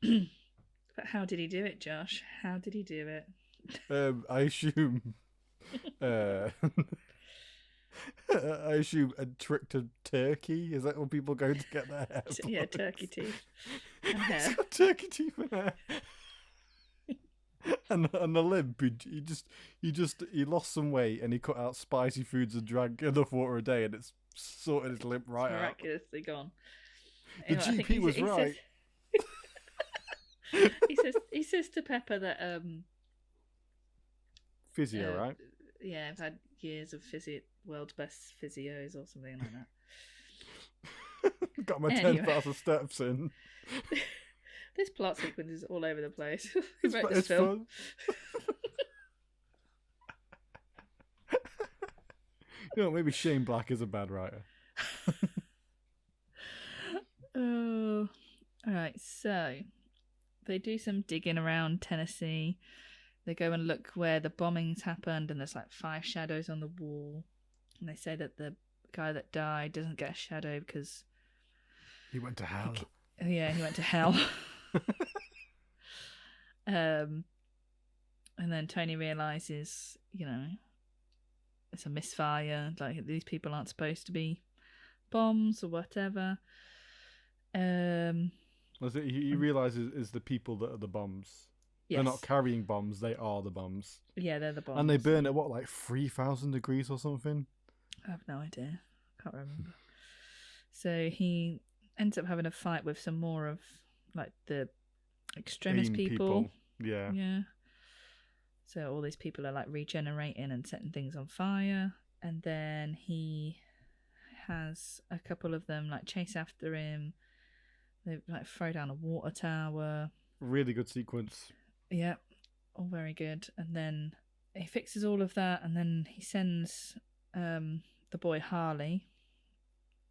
But how did he do it, Josh? How did he do it? I assume. I assume a trick to turkey. Is that when people go to get their hair plugged? Yeah, turkey teeth and hair. He's got turkey teeth and hair. and the limp. He lost some weight and he cut out spicy foods and drank enough water a day, and it's sorted his limp right out. Miraculously gone. The GP was right. He says to Pepper that physio, right? Yeah, I've had years of world's best physios or something like Got my Anyway. 10,000 steps in. This plot sequence is all over the place. It's, Wrote fu- this it's film. fun. You know, maybe Shane Black is a bad writer. Oh, all right. So they do some digging around Tennessee. They go and look where the bombings happened, and there's like 5 shadows on the wall. And they say that the guy that died doesn't get a shadow because He went to hell. he went to hell. And then Tony realizes, it's a misfire. Like, these people aren't supposed to be bombs or whatever. He realizes it's the people that are the bombs. Yes. They're not carrying bombs, they are the bombs. Yeah, they're the bombs. And they burn at what, like 3,000 degrees or something? I have no idea. Can't remember. So he ends up having a fight with some more of like the extremist AIM people. Yeah. Yeah. So all these people are like regenerating and setting things on fire. And then he has a couple of them like chase after him. They like throw down a water tower. Really good sequence. Yeah, all very good. And then he fixes all of that, and then he sends the boy Harley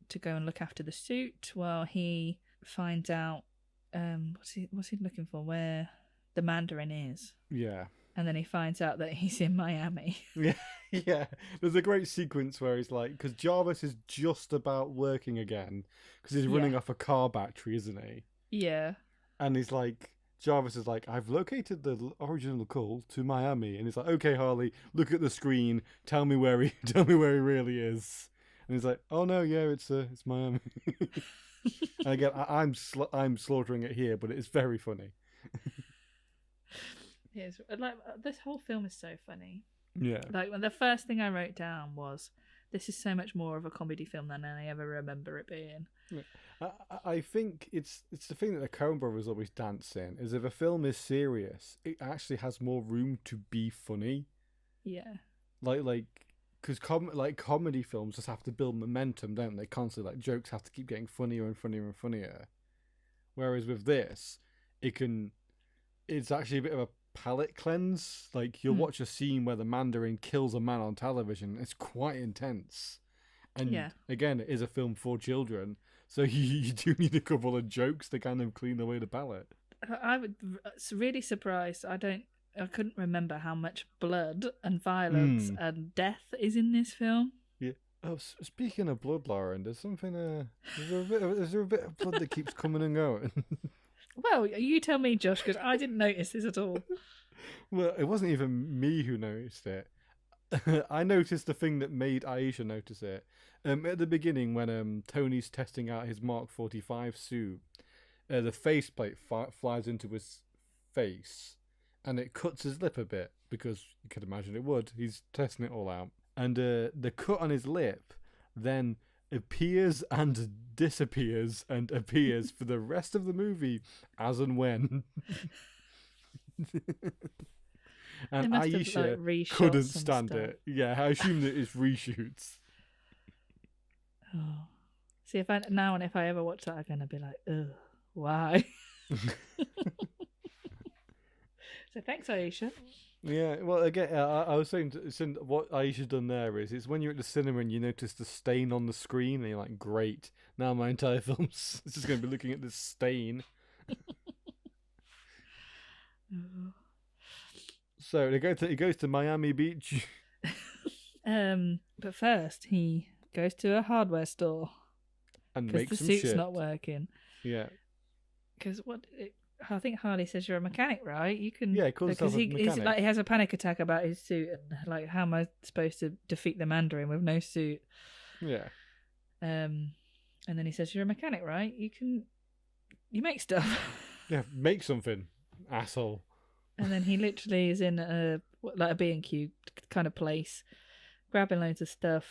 to go and look after the suit while he finds out what's he looking for, where the Mandarin is. Yeah. And then he finds out that he's in Miami. Yeah. There's a great sequence where he's like, because Jarvis is just about working again, because he's running off a car battery, isn't he? Yeah. And he's like, Jarvis is like, I've located the original call to Miami, and he's like, okay, Harley, look at the screen, tell me where he really is. And he's like, oh no, yeah, it's Miami. And again, I'm slaughtering it here, but it's very funny. Yes, like this whole film is so funny. Yeah. Like, the first thing I wrote down was, this is so much more of a comedy film than I ever remember it being. Yeah. I think it's the thing that the Coen brothers always dance in, is if a film is serious, it actually has more room to be funny. Yeah. Like, because comedy films just have to build momentum, don't they? Constantly, like, jokes have to keep getting funnier and funnier and funnier. Whereas with this, it's actually a bit of a palate cleanse. Like, you'll watch a scene where the Mandarin kills a man on television. It's quite intense. And again, it is a film for children, so you do need a couple of jokes to kind of clean away the palate. I was really surprised. I couldn't remember how much blood and violence and death is in this film. Yeah. Oh, speaking of blood, Lauren, there's something. Is there a bit of blood that keeps coming and going? Well, you tell me, Josh, because I didn't notice this at all. Well, it wasn't even me who noticed it. I noticed the thing that made Aisha notice it. At the beginning, when Tony's testing out his Mark 45 suit, the faceplate flies into his face, and it cuts his lip a bit, because you could imagine it would. He's testing it all out. And the cut on his lip then appears and disappears and appears for the rest of the movie as and when. And Aisha couldn't stand it. Yeah, I assume that it's reshoots. Oh. See, if I ever watch that, I'm gonna be like, ugh, why? So thanks, Aisha. Yeah, well, again, I was saying what Aisha's done there is, it's when you're at the cinema and you notice the stain on the screen, and you're like, great, now my entire film's just going to be looking at this stain. So he goes to Miami Beach. But first he goes to a hardware store And because makes the some suit's shit. not working. Yeah. Because I think Harley says you're a mechanic, right? You can. Yeah, calls himself a mechanic. He's like, he has a panic attack about his suit and like, how am I supposed to defeat the Mandarin with no suit? Yeah. And then he says, "You're a mechanic, right? You make stuff." Yeah, make something, asshole. And then he literally is in a B&Q kind of place, grabbing loads of stuff.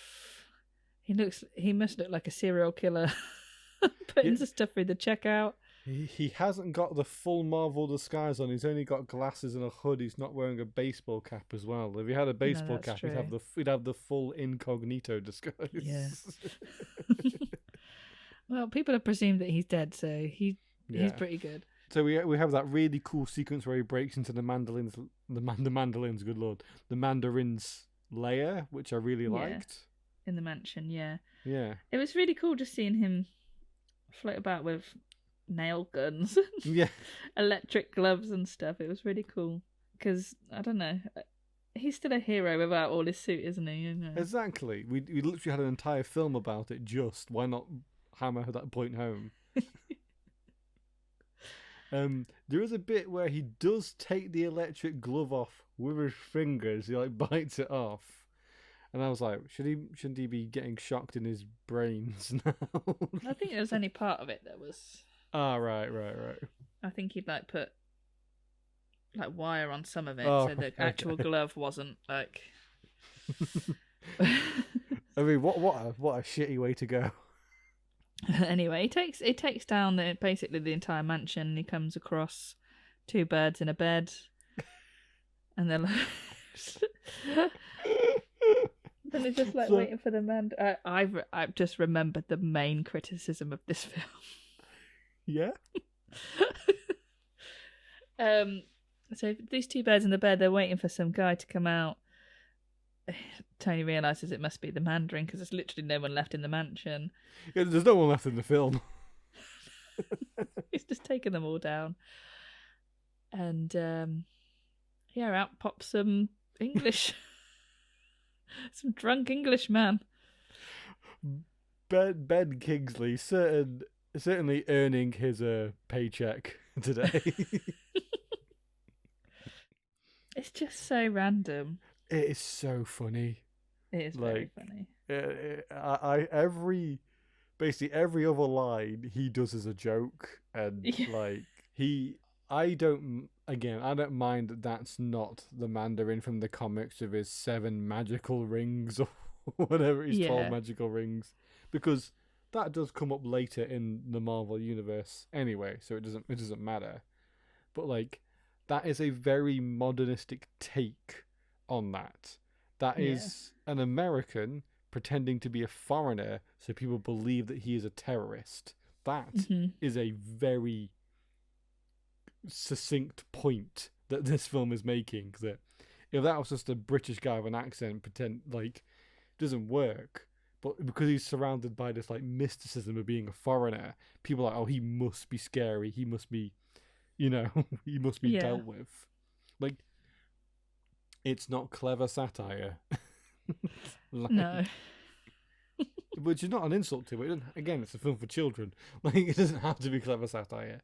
He must look like a serial killer, putting the stuff through the checkout. He hasn't got the full Marvel disguise on. He's only got glasses and a hood. He's not wearing a baseball cap as well. If he had a baseball cap, true. he'd have the full incognito disguise. Yeah. Well, people have presumed that he's dead, so he's Yeah. pretty good. So we have that really cool sequence where he breaks into the mandarin's good lord, the mandarin's lair, which I really liked. In the mansion, yeah. Yeah. It was really cool just seeing him float about with nail guns, Yeah. electric gloves and stuff. It was really cool because I don't know, he's still a hero without all his suit, isn't he? You know? Exactly. We literally had an entire film about it. Just why not hammer that point home? There is a bit where he does take the electric glove off with his fingers. He like bites it off, and I was like, shouldn't he be getting shocked in his brains now? I think there was only part of it that was. Ah, right. I think he'd like put like wire on some of it, Oh, so the actual glove wasn't like. I mean, what a shitty way to go. Anyway, he takes down basically the entire mansion. He comes across two birds in a bed, and they're like, then they're just like waiting for the man. I've just remembered the main criticism of this film. Yeah. So these two birds in the bed, they're waiting for some guy to come out. Tony realises it must be the Mandarin because there's literally no one left in the mansion. Yeah, there's no one left in the film. He's just taken them all down. And out pops some English. Some drunk English man. Ben Kingsley certainly earning his paycheck today. It's just so random. It is so funny. It is very funny. Basically every other line he does as a joke, and I don't mind that that's not the Mandarin from the comics with his 7 magical rings or whatever, his 12 magical rings, because that does come up later in the Marvel universe anyway, so it doesn't matter. But like, that is a very modernistic take on that. That is an American pretending to be a foreigner so people believe that he is a terrorist. That is a very succinct point that this film is making. That if that was just a British guy with an accent, doesn't work. But because he's surrounded by this like mysticism of being a foreigner, people are like, oh, he must be scary. He must be, he must be dealt with. Like, it's not clever satire. No. Which is not an insult to it. Again, it's a film for children. Like, it doesn't have to be clever satire.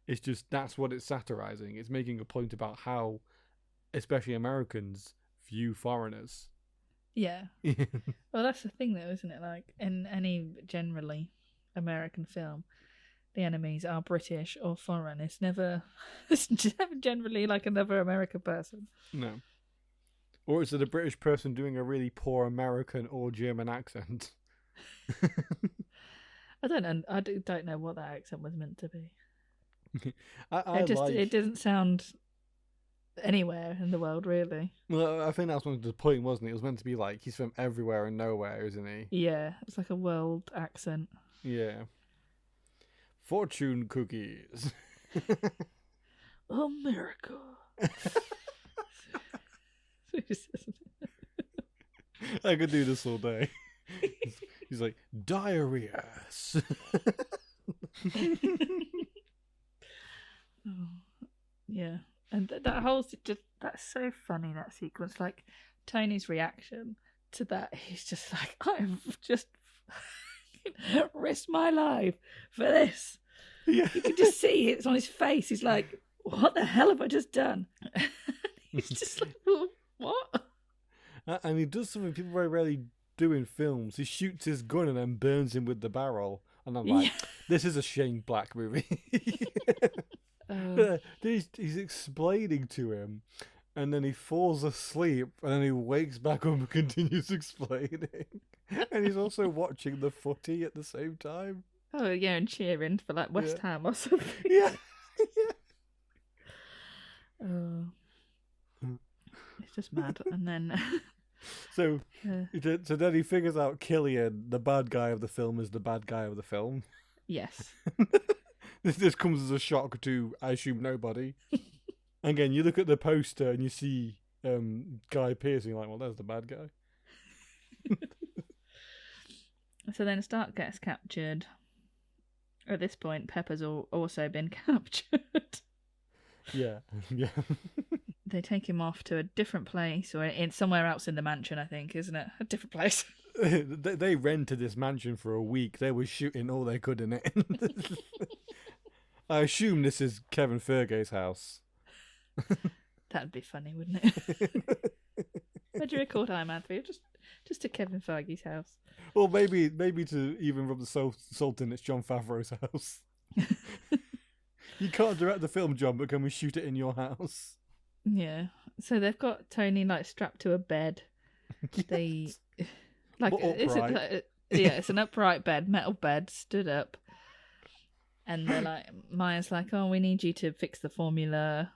It's just, that's what it's satirizing. It's making a point about how, especially Americans, view foreigners. Yeah. Well, that's the thing, though, isn't it? Like, in any generally American film, the enemies are British or foreign. It's never generally like another American person. No. Or is it a British person doing a really poor American or German accent? I don't know. I don't know what that accent was meant to be. It doesn't sound anywhere in the world, really. Well, I think that's one of the point, wasn't it? It was meant to be like he's from everywhere and nowhere, isn't he? Yeah, it's like a world accent. Yeah. Fortune cookies. America. I could do this all day. He's like, diarrhea. Yeah. And that whole that's so funny, that sequence. Like, Tony's reaction to that, he's just like, I've just risked my life for this. Yeah. You can just see it's on his face. He's like, what the hell have I just done? He's just like, what? And he does something people very rarely do in films. He shoots his gun and then burns him with the barrel. And I'm like, this is a Shane Black movie. He's explaining to him, and then he falls asleep, and then he wakes back up and continues explaining. And he's also watching the footy at the same time. Oh, yeah, and cheering for like West Ham or something. Yeah. It's just mad. And then so then he figures out Killian, the bad guy of the film, is the bad guy of the film. Yes. This comes as a shock to, I assume, nobody. Again, you look at the poster and you see Guy Pearce, and you're like, well, there's the bad guy. So then Stark gets captured. At this point, Pepper's also been captured. Yeah. They take him off to a different place, or in somewhere else in the mansion, I think, isn't it? A different place. They rented this mansion for a week. They were shooting all they could in it. I assume this is Kevin Feige's house. That'd be funny, wouldn't it? Where'd you record Iron Man 3? Just to Kevin Feige's house. Or maybe to even rub the salt in, it's Jon Favreau's house. You can't direct the film, John, but can we shoot it in your house? Yeah. So they've got Tony strapped to a bed. Yes. They upright. it's an upright bed, metal bed, stood up. And they're like, Maya's like, oh, we need you to fix the formula,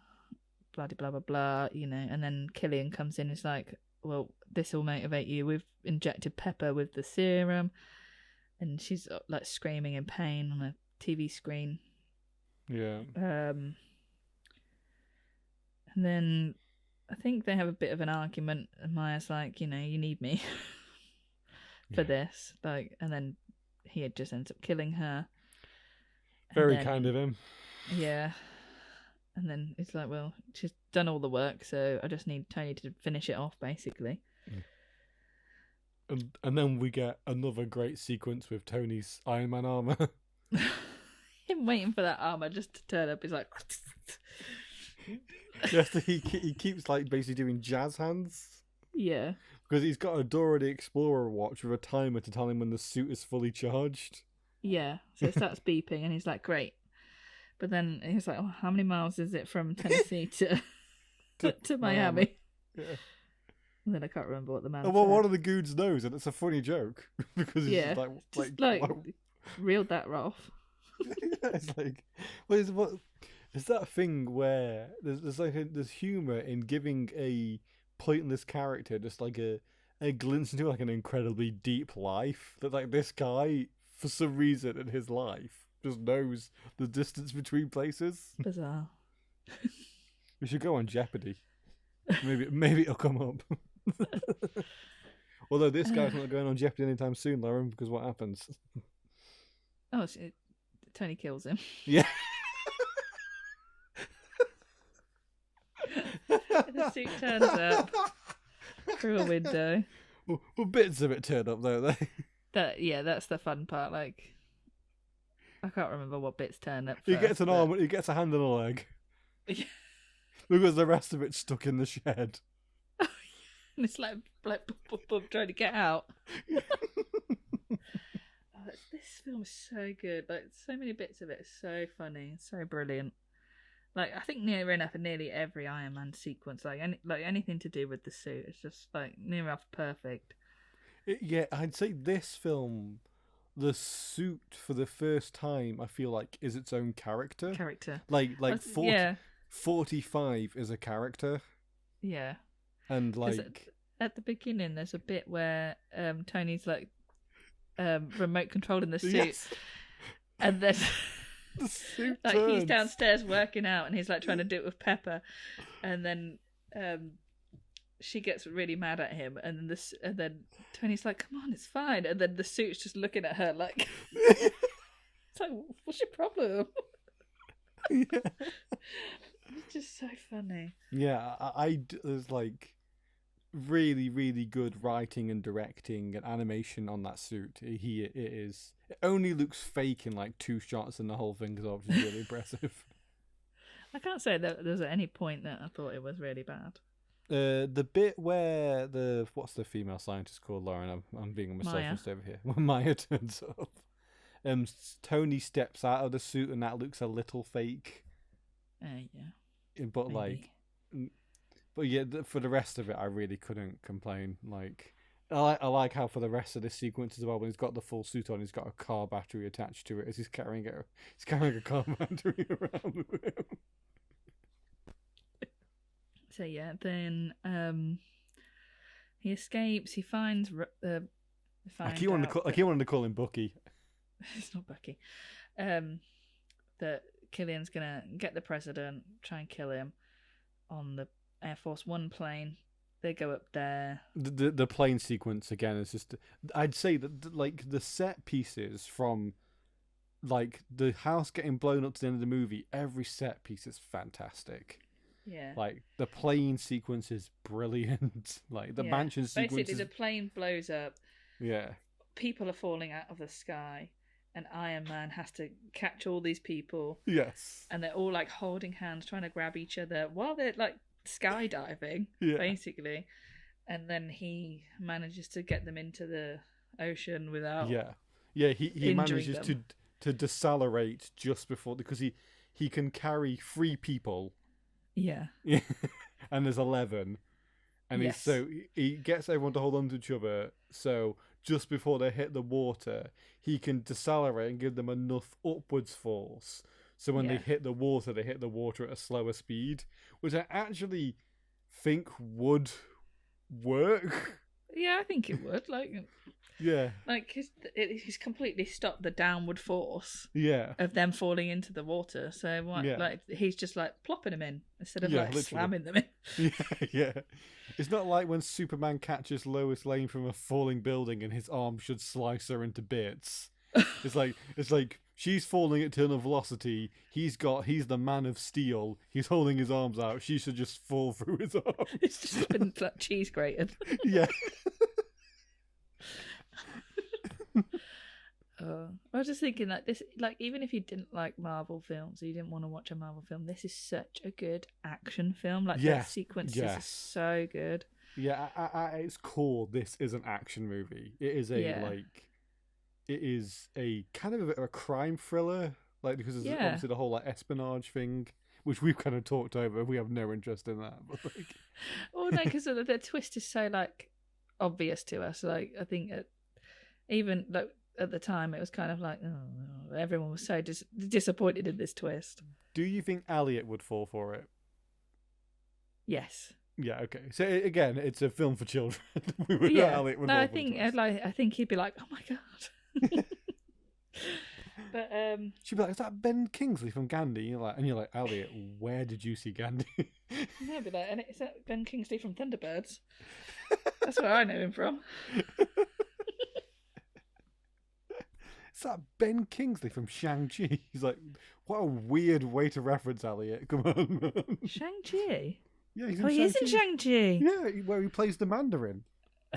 blah blah blah blah, And then Killian comes in. It's like, well, this will motivate you. We've injected Pepper with the serum, and she's like screaming in pain on a TV screen. Yeah. And then I think they have a bit of an argument, and Maya's like, you need me for this, and then he just ends up killing her. Very kind of him. Yeah. And then it's like, well, she's done all the work, so I just need Tony to finish it off, basically. And then we get another great sequence with Tony's Iron Man armor. Him waiting for that armor just to turn up. He's like... Yes, he keeps like basically doing jazz hands. Yeah. Because he's got a Dora the Explorer watch with a timer to tell him when the suit is fully charged. Yeah, so it starts beeping, and he's like, great. But then he's like, oh, how many miles is it from Tennessee to Miami? Yeah. And then I can't remember what the man said. Well, one of the goons knows, and it's a funny joke. Because he's just like reeled that off. Yeah, it's like, is that thing where there's humour in giving a pointless character just like a glimpse into like an incredibly deep life, that like this guy, for some reason in his life, just knows the distance between places. Bizarre. We should go on Jeopardy. Maybe it'll come up. Although this guy's not going on Jeopardy anytime soon, Lauren, because what happens? Oh, Tony kills him. Yeah. The suit turns up through a window. Well, bits of it turn up, don't they? That's the fun part. Like, I can't remember what bits turn up. He gets an arm, he gets a hand and a leg. Yeah. Because the rest of it's stuck in the shed. And it's like trying to get out. This film is so good. Like, so many bits of it are so funny, so brilliant. Like, I think near enough in nearly every Iron Man sequence, like anything to do with the suit, it's just like near enough perfect. Yeah, I'd say this film, the suit for the first time, I feel like is its own character. Like 45 is a character. Yeah. And like at the beginning, there's a bit where Tony's like remote controlling the suit, yes. And then the suit like turns. He's downstairs working out, and he's like trying to do it with Pepper, and then she gets really mad at him, and then Tony's like, "Come on, it's fine," and then the suit's just looking at her like, "It's like, what's your problem?" Yeah. It's just so funny. Yeah, there's like really, really good writing and directing and animation on that suit. It only looks fake in like 2 shots in the whole thing, which is really impressive. I can't say that there's at any point that I thought it was really bad. The bit where what's the female scientist called, Lauren? I'm being a misogynist over here. When Maya turns up, Tony steps out of the suit, and that looks a little fake. Yeah. But maybe. But yeah, for the rest of it, I really couldn't complain. Like, I like how for the rest of this sequence as well, when he's got the full suit on, he's got a car battery attached to it as he's carrying a car battery around with him. So yeah, then he escapes. He finds. I keep wanting to call him Bucky. it's not Bucky. That Killian's gonna get the president, try and kill him on the Air Force One plane. They go up there. The plane sequence again is just. I'd say that like the set pieces from, like the house getting blown up to the end of the movie. Every set piece is fantastic. Yeah. Like the plane sequence is brilliant. Like the mansion sequence. Basically, the plane blows up. Yeah. People are falling out of the sky, and Iron Man has to catch all these people. Yes. And they're all like holding hands, trying to grab each other while they're like skydiving, basically. And then he manages to get them into the ocean without. Yeah. He manages to decelerate just before, because he can carry 3 people. Yeah. And there's 11. And he gets everyone to hold on to each other. So just before they hit the water, he can decelerate and give them enough upwards force. So when they hit the water at a slower speed, which I actually think would work. Yeah, I think it would. Yeah. Like he's completely stopped the downward force. Yeah. Of them falling into the water. So like he's just like plopping them in instead of like literally slamming them in. Yeah. It's not like when Superman catches Lois Lane from a falling building and his arm should slice her into bits. It's like she's falling at eternal velocity. He's the Man of Steel. He's holding his arms out. She should just fall through his arms. It's just been like cheese grated. Yeah. I was just thinking like this, like even if you didn't like Marvel films or you didn't want to watch a Marvel film, this is such a good action film. Like the sequences are so good. Yeah, at its core, this is an action movie. It is it is a kind of a crime thriller, like because there's obviously the whole like espionage thing, which we've kind of talked over. We have no interest in that. But like... Oh no, because the twist is so like obvious to us. Like I think even like at the time it was kind of like everyone was so disappointed in this twist. Do you think Elliot would fall for it? Yes. Yeah. Okay. So again, it's a film for children. Elliot would I think he'd be like, oh my god. But she'd be like, is that Ben Kingsley from Gandhi? And you're like, Elliot, where did you see Gandhi? No, I'd be like, and is that Ben Kingsley from Thunderbirds? That's where I know him from. Is that Ben Kingsley from Shang-Chi? He's like, what a weird way to reference Elliot. Come on, man. Shang-Chi? Yeah, he's in Shang-Chi. He is in Shang-Chi. Yeah, where he plays the Mandarin.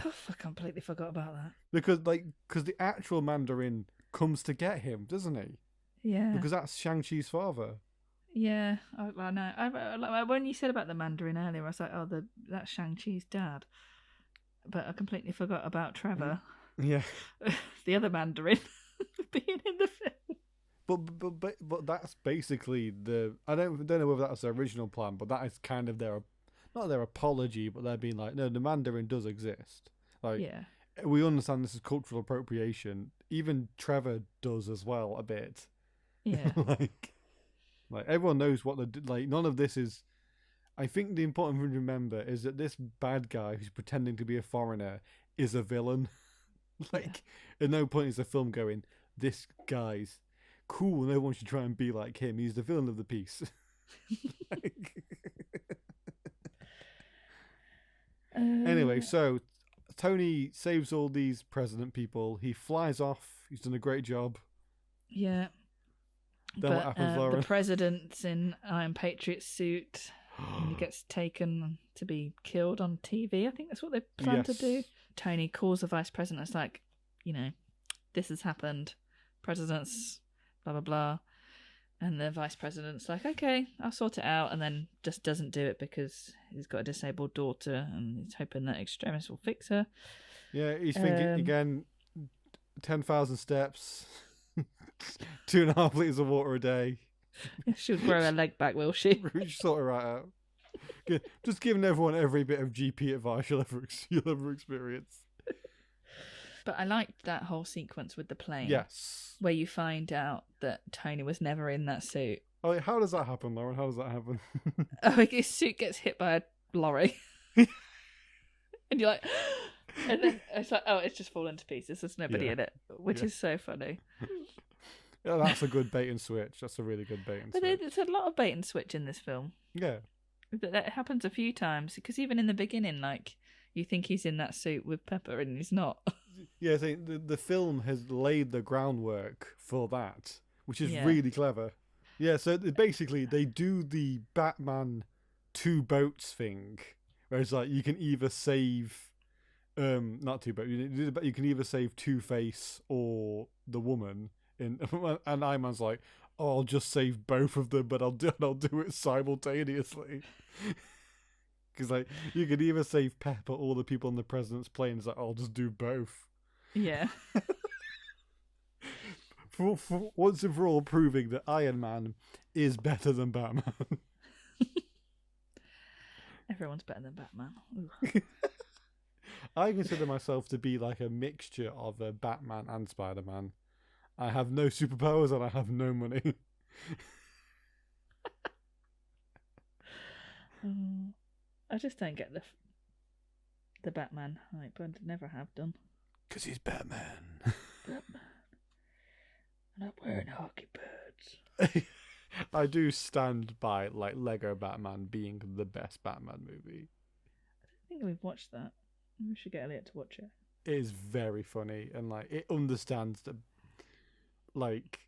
Oh, I completely forgot about that. Because the actual Mandarin comes to get him, doesn't he? Yeah. Because that's Shang-Chi's father. Yeah, I know. When you said about the Mandarin earlier, I was like, oh, that's Shang-Chi's dad. But I completely forgot about Trevor. Yeah. The other Mandarin being in the film. But that's basically I don't know whether that's their original plan, but that is kind of not their apology, but they're being like, no, the Mandarin does exist. Like, we understand this is cultural appropriation. Even Trevor does as well a bit. Yeah. like everyone knows what none of this is. I think the important thing to remember is that this bad guy who's pretending to be a foreigner is a villain. At no point is the film going, this guy's cool, no one should try and be like him. He's the villain of the piece. Anyway, so Tony saves all these president people. He flies off. He's done a great job. Yeah. Then what happens, Lauren? The president's in Iron Patriot suit. And he gets taken to be killed on TV. I think that's what they plan to do. Tony calls the vice president. It's like, this has happened. President's blah, blah, blah. And the vice president's like, okay, I'll sort it out. And then just doesn't do it because he's got a disabled daughter and he's hoping that extremists will fix her. Yeah, he's thinking, again, 10,000 steps, 2.5 litres of water a day. She'll grow her leg back, will she? She'll sort it right out. Just giving everyone every bit of GP advice you'll ever experience. But I liked that whole sequence with the plane. Yes. Where you find out that Tony was never in that suit. Oh, how does that happen, Lauren? How does that happen? His suit gets hit by a lorry. And you're like... And then it's like, oh, it's just fallen to pieces. There's nobody in it. Which is so funny. Yeah, that's a good bait and switch. That's a really good bait and But switch. there's a lot of bait and switch in this film. Yeah. That happens a few times because even in the beginning, like you think he's in that suit with Pepper and he's not. Yeah, so the film has laid the groundwork for that, which is Yeah. really clever. Yeah, so basically they do the Batman two boats thing, where it's like you can either save, not two boats, you can either save Two-Face or the woman, and Iron Man's like, oh, I'll just save both of them, but I'll do it simultaneously. Because like you can either save Pepper or the people on the president's plane. It's like, I'll just do both. Yeah. For once and for all, proving that Iron Man is better than Batman. Everyone's better than Batman. I consider myself to be like a mixture of a Batman and Spider-Man. I have no superpowers and I have no money. I just don't get the Batman hype. I never have done. Because he's Batman. Batman. And I'm wearing hockey boots. I do stand by like Lego Batman being the best Batman movie. I think we've watched that. We should get Elliot to watch it. It is very funny and like it understands the like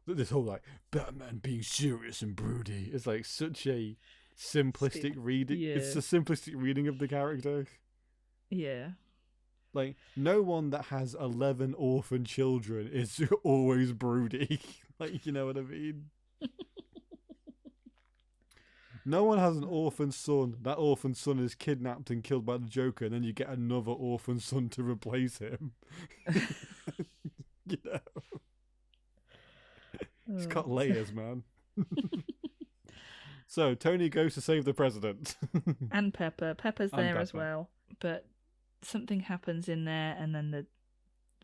this whole like Batman being serious and broody. It's like such a simplistic reading. Yeah. It's a simplistic reading of the character. Yeah. Like no one that has 11 orphan children is always broody. Like, you know what I mean? No one has an orphan son. That orphan son is kidnapped and killed by the Joker, and then you get another orphan son to replace him. You know? It's got layers, man. So, Tony goes to save the president. And Pepper. Pepper's And there as Pepper. well. But something happens in there, and then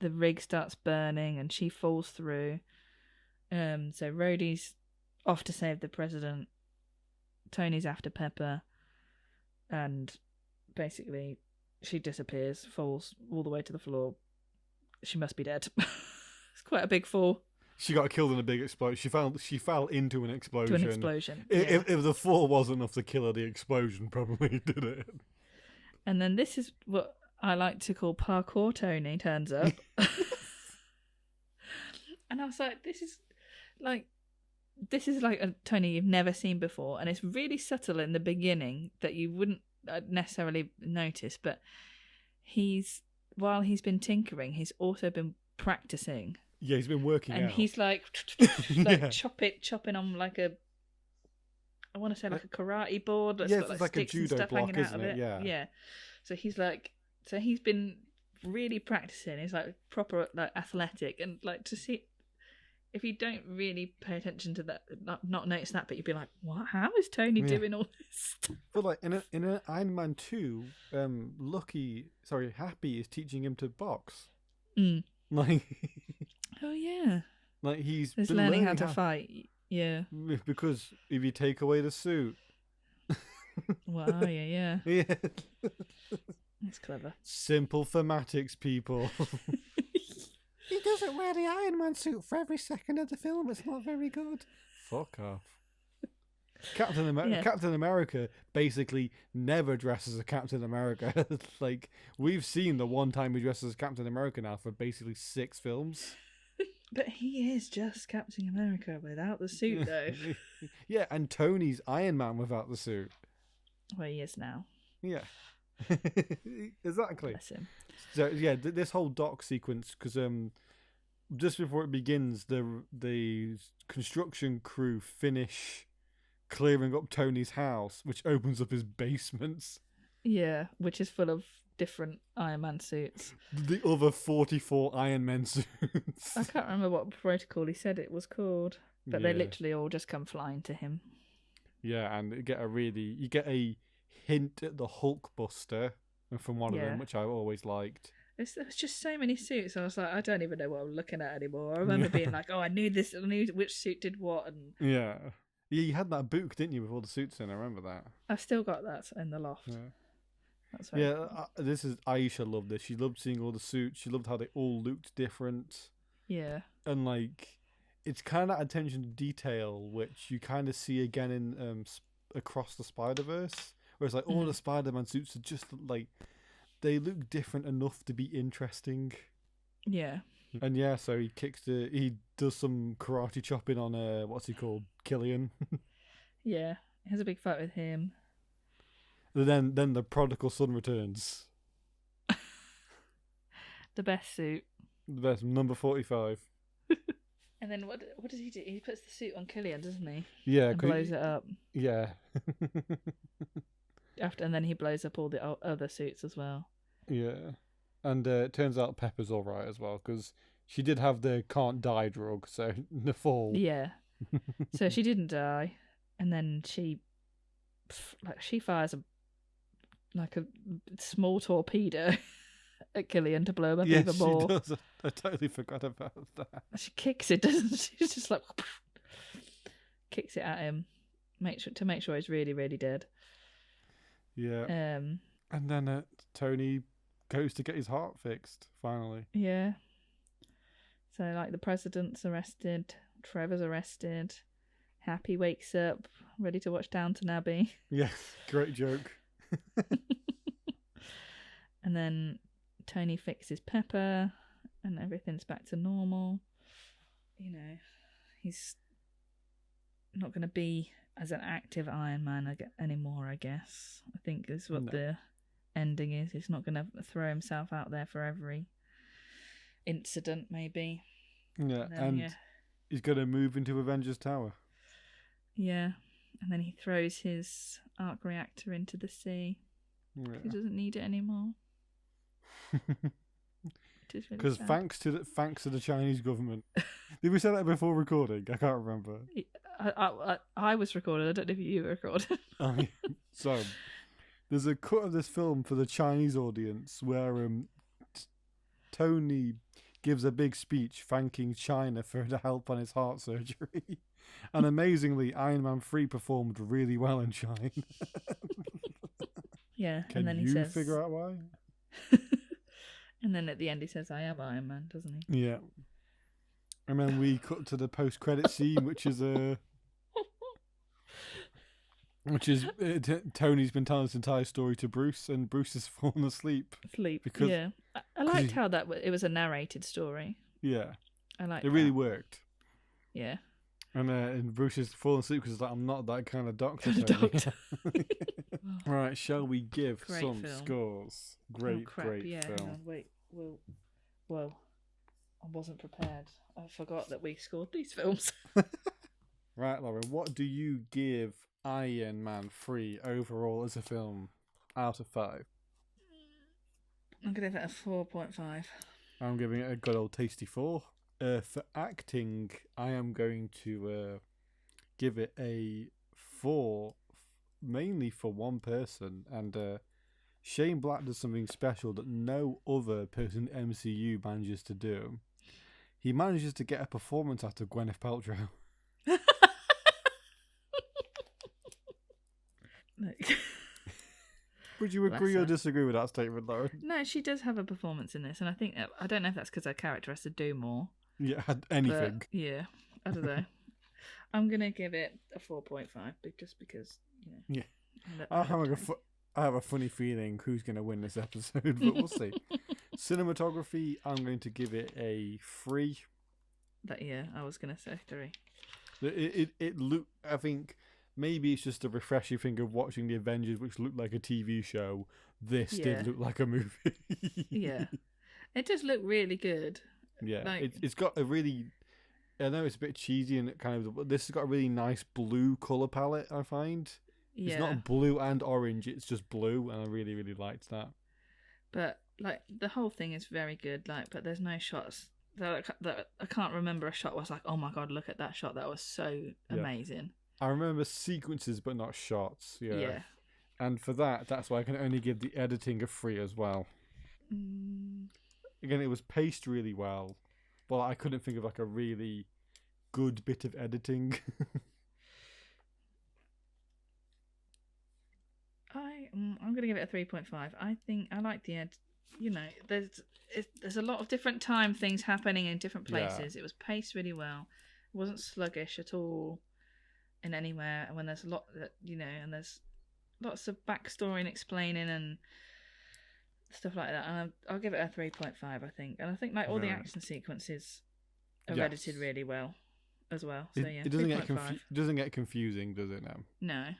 the rig starts burning, and she falls through. So Rhodey's off to save the president. Tony's after Pepper, and basically she disappears, falls all the way to the floor. She must be dead. It's quite a big fall. She got killed in a big explosion. She fell into an explosion. To an explosion. If the fall wasn't enough to kill her, the explosion probably did it. And then this is what I like to call parkour Tony turns up. And I was like, this is like a Tony you've never seen before, and it's really subtle in the beginning that you wouldn't necessarily notice, but while he's been tinkering, he's also been practicing. Yeah, he's been working and out. He's like Yeah. chopping on like I want to say like a karate board that's Yeah, got it's like like a sticks and judo stuff block, hanging out isn't of it? it. Yeah. So he's been really practicing. He's like proper like athletic, and like to see, if you don't really pay attention to that, not notice that, but you'd be like, what? How is Tony doing all this stuff? But like in an Iron Man 2, Happy is teaching him to box. Mm. Like, Oh yeah, like he's he's been learning how to fight. Yeah. Because if you take away the suit, Wow. Yeah. yeah, That's clever. simple thematics, people. He doesn't wear the Iron Man suit for every second of the film. It's not very good. Fuck off. Captain America basically never dresses as Captain America. Like, we've seen the one time he dresses as Captain America now for basically 6 films. But he is just Captain America without the suit, though. Yeah, and Tony's Iron Man without the suit. Well, he is now. Yeah. Exactly. Bless him. So yeah, this whole dock sequence, because just before it begins, the construction crew finish clearing up Tony's house, which opens up his basements. Yeah, which is full of different Iron Man suits. The other 44 Iron Man suits. I can't remember what protocol he said it was called, but they Yeah. literally all just come flying to him. Yeah, and you get a hint at the Hulkbuster from one of them, which I always liked. There's just so many suits. I was like, I don't even know what I'm looking at anymore. I remember being like, oh, I knew this. I knew which suit did what. And Yeah, you had that book, didn't you, with all the suits in? I remember that. I've still got that in the loft. Yeah. That's very Yeah, cool. this is Aisha loved this. She loved seeing all the suits. She loved how they all looked different. Yeah. And like, it's kind of attention to detail, which you kind of see again in across the Spider-Verse, where it's like all the Spider-Man suits are just like they look different enough to be interesting. Yeah. And yeah, so he does some karate chopping on what's he called, Killian. Yeah, he has a big fight with him. Then the prodigal son returns. The best suit. The best, number 45. And then what does he do? He puts the suit on Killian, doesn't he? Yeah, and blows it up. Yeah. And then he blows up all the other suits as well. Yeah. And it turns out Pepper's all right as well, because she did have the can't die drug, so the fall. Yeah. So she didn't die, and then she fires a small torpedo at Killian to blow him up even more. Yes, she does. I totally forgot about that. She kicks it, doesn't she? She's just like kicks it at him, to make sure he's really, really dead. Yeah. And then Tony goes to get his heart fixed, finally. Yeah. So, like, the president's arrested, Trevor's arrested, Happy wakes up, ready to watch Downton Abbey. Yes, great joke. And then Tony fixes Pepper, and everything's back to normal. You know, he's not going to be as an active Iron Man anymore, I guess. I think is what the ending is. He's not going to throw himself out there for every incident, maybe. Yeah, and he's going to move into Avengers Tower. Yeah, and then he throws his arc reactor into the sea. Yeah. He doesn't need it anymore. Because really thanks to the Chinese government. Did we say that before recording? I can't remember. I was recorded. I don't know if you were recorded. So there's a cut of this film for the Chinese audience where Tony gives a big speech thanking China for the help on his heart surgery. And amazingly, Iron Man 3 performed really well in China. Yeah, Can and then you he says, figure out why? And then at the end he says, "I am Iron Man," doesn't he? Yeah. And then we cut to the post-credit scene, which is Tony's been telling this entire story to Bruce, and Bruce has fallen asleep. Because, yeah, I liked how it was a narrated story. Yeah, I liked it. Really worked. Yeah. And Bruce is falling asleep because he's like, I'm not that kind of doctor. Right, shall we give some scores? Great film. Wait, whoa, I wasn't prepared. I forgot that we scored these films. Right, Lauren, what do you give Iron Man 3 overall as a film out of 5? I'm going to give it a 4.5. I'm giving it a good old tasty 4. For acting, I am going to give it a 4, mainly for one person, and Shane Black does something special that no other person in MCU manages to do. He manages to get a performance out of Gwyneth Paltrow. Would you agree or disagree with that statement, Lauren? No, she does have a performance in this, and I don't know if that's because her character has to do more. Yeah, anything. But, yeah, I don't know. I'm gonna give it a 4.5, just because, you know. Yeah, I have a funny feeling who's gonna win this episode, but we'll see. Cinematography, I'm going to give it a 3. I was gonna say 3. It looked. I think maybe it's just a refreshing thing of watching the Avengers, which looked like a TV show. This did look like a movie. Yeah, it does look really good. Yeah, it's got a really. I know it's a bit cheesy and but this has got a really nice blue color palette. I find it's not blue and orange; it's just blue, and I really, really liked that. But the whole thing is very good. But there's no shots that I can't remember a shot where I was like, "Oh my god, look at that shot! That was so amazing." I remember sequences, but not shots. Yeah. And for that's why I can only give the editing a 3 as well. Again, it was paced really well, but I couldn't think of a really good bit of editing. I'm going to give it a 3.5. I think I like the there's a lot of different time things happening in different places. It was paced really well. wasn't sluggish at all in anywhere. And when there's a lot that and there's lots of backstory and explaining and stuff like that. And I'll give it a 3.5, I think. And I think like all the action sequences are edited really well as well. So it doesn't get doesn't get confusing, does it? No.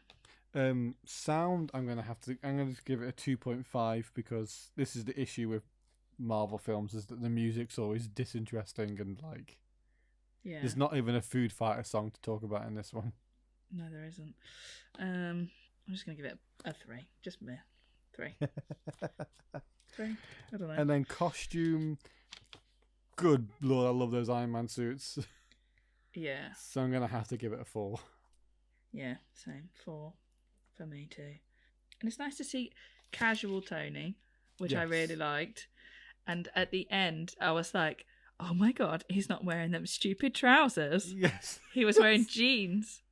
Sound, I'm going to give it a 2.5 because this is the issue with Marvel films, is that the music's always disinteresting and like there's not even a Food Fighter song to talk about in this one. No, there isn't. I'm just going to give it a 3. Just me. 3. 3. I don't know. And then costume, good lord, I love those Iron Man suits. Yeah. So I'm going to have to give it a 4. Yeah, same. 4 for me too. And it's nice to see casual Tony, which I really liked. And at the end, I was like, oh my god, he's not wearing them stupid trousers. Yes. He was wearing jeans.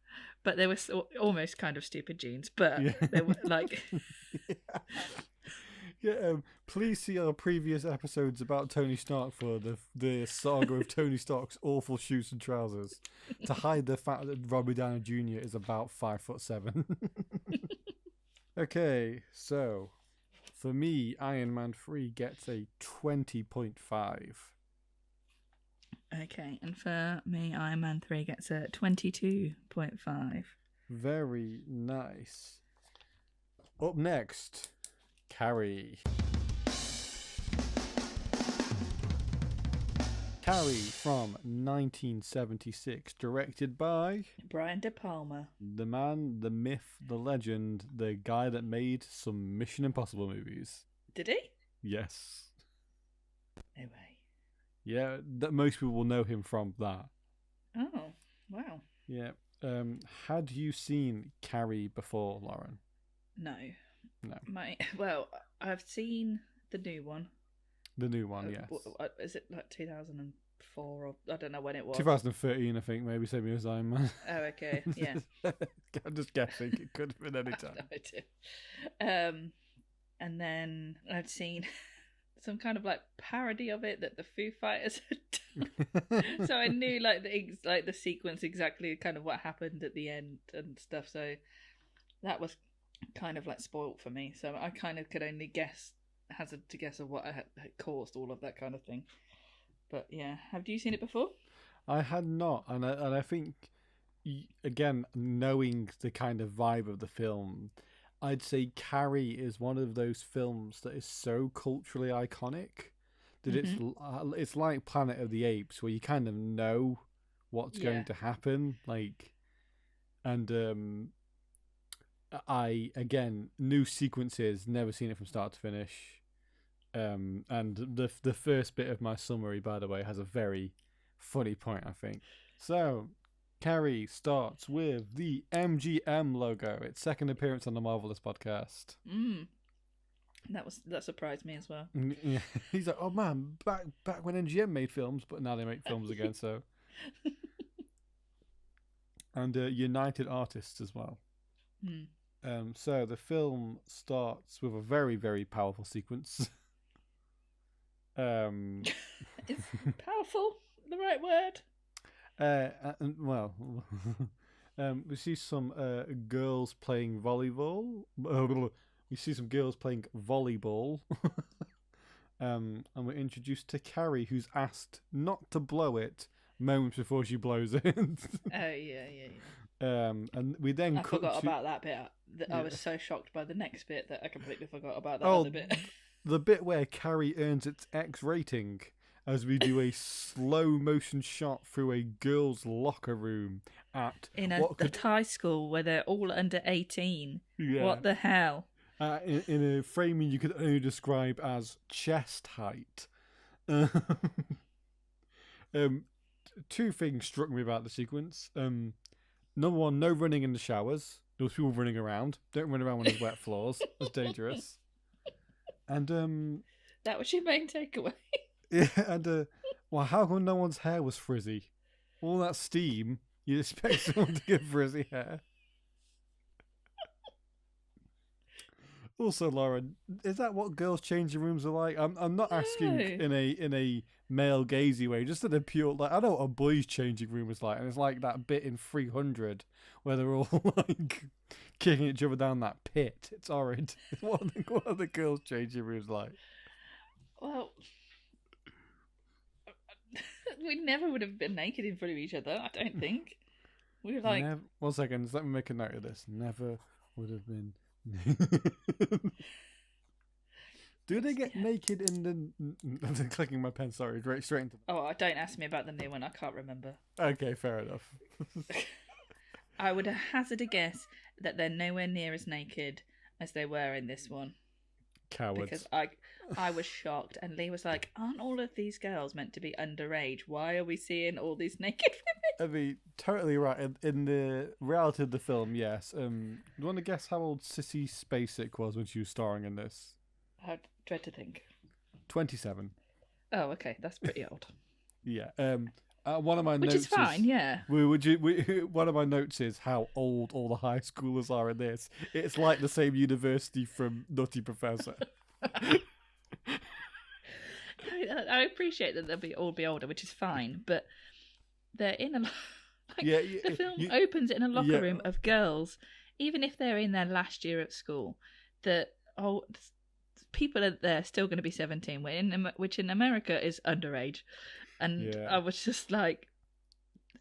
But they were almost kind of stupid jeans. But they were like... please see our previous episodes about Tony Stark for the saga of Tony Stark's awful shoes and trousers to hide the fact that Robert Downey Jr. is about 5'7". Okay, so for me, Iron Man 3 gets a 20.5. Okay, and for me, Iron Man 3 gets a 22.5. Very nice. Up next, Carrie. Carrie from 1976, directed by Brian De Palma. The man, the myth, the legend, the guy that made some Mission Impossible movies. Did he? Yes. No way. Yeah, that most people will know him from that. Oh, wow. Yeah. Had you seen Carrie before, Lauren? No. No. Well, I've seen the new one. The new one, yes. Is it like 2004 or I don't know when it was? 2013, I think, maybe. Same as Iron Man. Oh, okay. Yeah. I'm just guessing. It could have been any time. No idea. And then I've seen some kind of like parody of it that the Foo Fighters had done. So I knew like the sequence exactly, kind of what happened at the end and stuff. So that was kind of like spoilt for me. So I kind of could only hazard to guess of what had caused all of that kind of thing. But yeah, have you seen it before? I had not, and I think again, knowing the kind of vibe of the film, I'd say Carrie is one of those films that is so culturally iconic that it's like Planet of the Apes, where you kind of know what's going to happen, like, and I again new sequences, never seen it from start to finish. And the first bit of my summary, by the way, has a very funny point, I think. So, Carrie starts with the MGM logo. Its second appearance on the Marvelous podcast. That surprised me as well. Yeah, he's like, oh man, back when MGM made films, but now they make films again. So, and United Artists as well. So the film starts with a very, very powerful sequence. Is powerful the right word? Well, we see some girls playing volleyball. We see some girls playing volleyball. And we're introduced to Carrie, who's asked not to blow it moments before she blows it. Oh, yeah. And we then I forgot about that bit. I was so shocked by the next bit that I completely forgot about that other bit. The bit where Carrie earns its X rating, as we do a slow motion shot through a girls' locker room in a high school where they're all under 18. Yeah. What the hell? In a framing you could only describe as chest height. Two things struck me about the sequence. Number one, no running in the showers. There was people running around. Don't run around on those wet floors. It's dangerous. And that was your main takeaway. Yeah, and well, how come no one's hair was frizzy? All that steam, you'd expect someone to get frizzy hair. Also, Lauren, is that what girls' changing rooms are like? I'm not asking No. in a male gazy way, just in a pure like I know what a boys' changing room is like, and it's like that bit in 300 where they're all like kicking each other down that pit. It's horrid. What are the girls' changing rooms like? Well, we never would have been naked in front of each other. I don't think. We were like, 1 second, let me make a note of this. Never would have been. Do they get naked in the? I'm clicking my pen. Sorry, straight into. oh, don't ask me about the new one. I can't remember. Okay, fair enough. I would hazard a guess that they're nowhere near as naked as they were in this one. Cowards. Because I was shocked, and Lee was like, "Aren't all of these girls meant to be underage? Why are we seeing all these naked women?" I mean, totally right. In the reality of the film, yes. Do you want to guess how old Sissy Spacek was when she was starring in this? I dread to think. 27. Oh, okay, that's pretty old. Yeah. One of my Which notes is fine, yeah. One of my notes is how old all the high schoolers are in this. It's like the same university from Nutty Professor. I appreciate that they'll all be older, which is fine, but they're in a the film opens in a locker room of girls, even if they're in their last year at school. People are there still going to be 17, which in America is underage. And I was just like,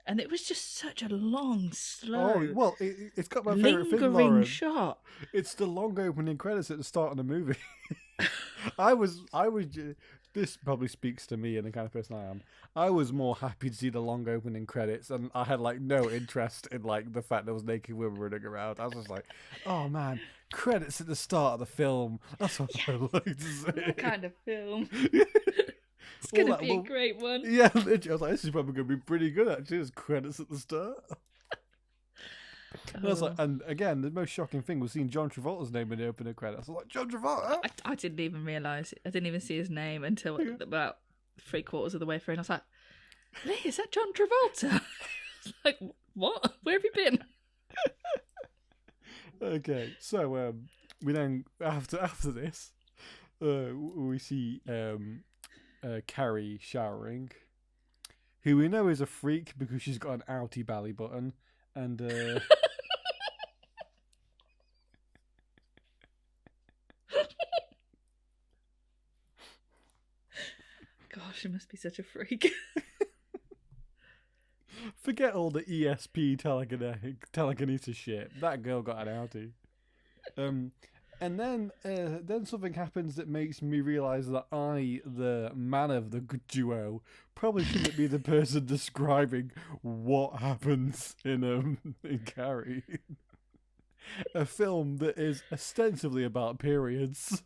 and it was just such a long, slow. Oh well, it's got my favorite thing, Lauren. Lingering shot. It's the long opening credits at the start of the movie. I was. This probably speaks to me and the kind of person I am. I was more happy to see the long opening credits, and I had like no interest in like the fact there was naked women running around. I was just like, oh man, credits at the start of the film. That's what I like to see. What kind of film? It's going to be a great one. Yeah, I was like, this is probably going to be pretty good, actually. There's credits at the start. And I was like, and again, the most shocking thing was seeing John Travolta's name in the opening credits. I was like, John Travolta? I didn't even realise. I didn't even see his name until about 3/4 of the way through. And I was like, Lee, is that John Travolta? I was like, what? Where have you been? Okay, so we then, after this, we see... Carrie showering, who we know is a freak because she's got an outie belly button, and gosh, she must be such a freak. forget all the ESP telekinesis shit. That girl got an outie. And then something happens that makes me realise that I, the man of the duo, probably shouldn't be the person describing what happens in Carrie. A film that is ostensibly about periods.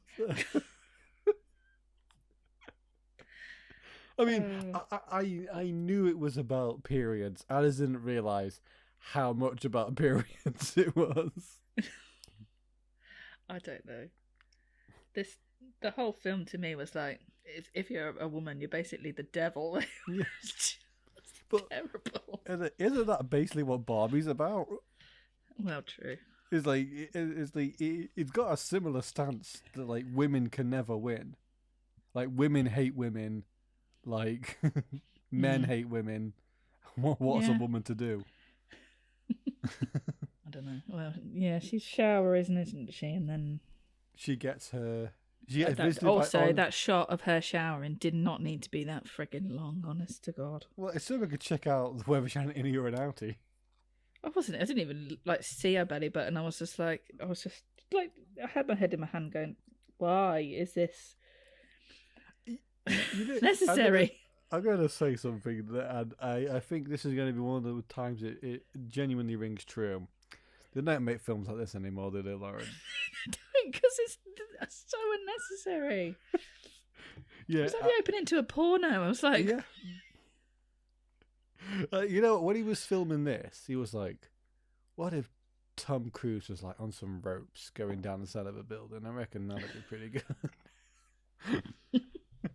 I mean, I knew it was about periods. I just didn't realise how much about periods it was. I don't know. The whole film to me was like, if you're a woman, you're basically the devil. Yeah. It's but terrible. Isn't that basically what Barbie's about? Well, true. It's got a similar stance that like women can never win. Like women hate women, like men hate women. What's a woman to do? I don't know. Well, yeah, she's showering, isn't she? And then she gets her. That shot of her showering did not need to be that friggin' long. Honest to God. Well, it's so we could check out whether she had an innie or an outie. I didn't even like see her belly button. I was just like, I had my head in my hand, going, "Why is this necessary?" I'm going to say something that I think this is going to be one of the times it genuinely rings true. They don't make films like this anymore, do they, Lauren? Because it's so unnecessary. Yeah, it was like the opening to a porno. I was like... Yeah. You know, when he was filming this, he was like, what if Tom Cruise was like on some ropes going down the side of a building? I reckon that would be pretty good.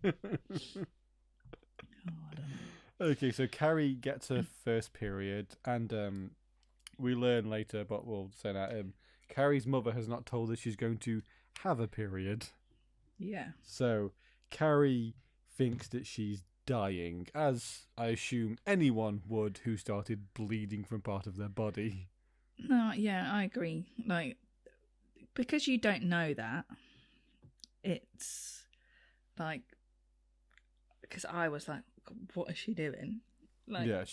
I don't know. Okay, so Carrie gets her first period, and we learn later, but we'll say that Carrie's mother has not told her she's going to have a period. Yeah. So Carrie thinks that she's dying, as I assume anyone would who started bleeding from part of their body. No, yeah, I agree. Like, because you don't know that, it's like, because I was like, what is she doing? Like, Yeah,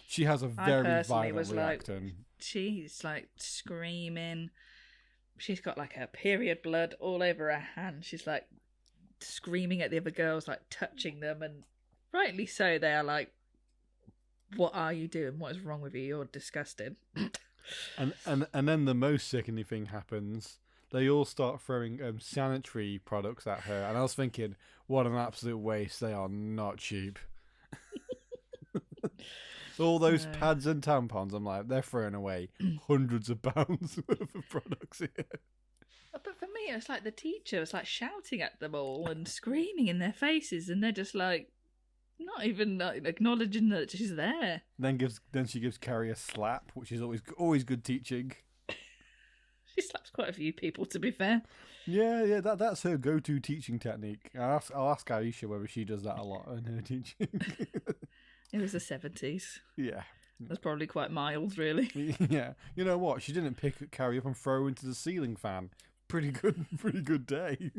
she has a I very personally violent was like, reaction. she's like screaming. She's got like her period blood all over her hand. She's like screaming at the other girls, like touching them, and rightly so. They are like, "What are you doing? What is wrong with you? You're disgusting." And then the most sickening thing happens. They all start throwing sanitary products at her, and I was thinking, what an absolute waste. They are not cheap. All those pads and tampons, I'm like, they're throwing away hundreds of pounds worth of products here. But for me, it's like the teacher was like shouting at them all and screaming in their faces, and they're just like not even like, acknowledging that she's there. Then she gives Carrie a slap, which is always good teaching. She slaps quite a few people, to be fair. Yeah, that's her go-to teaching technique. I'll ask Aisha whether she does that a lot in her teaching. It was the 70s. Yeah. That's probably quite mild, really. Yeah. You know what? She didn't pick Carrie up and throw her into the ceiling fan. Pretty good day.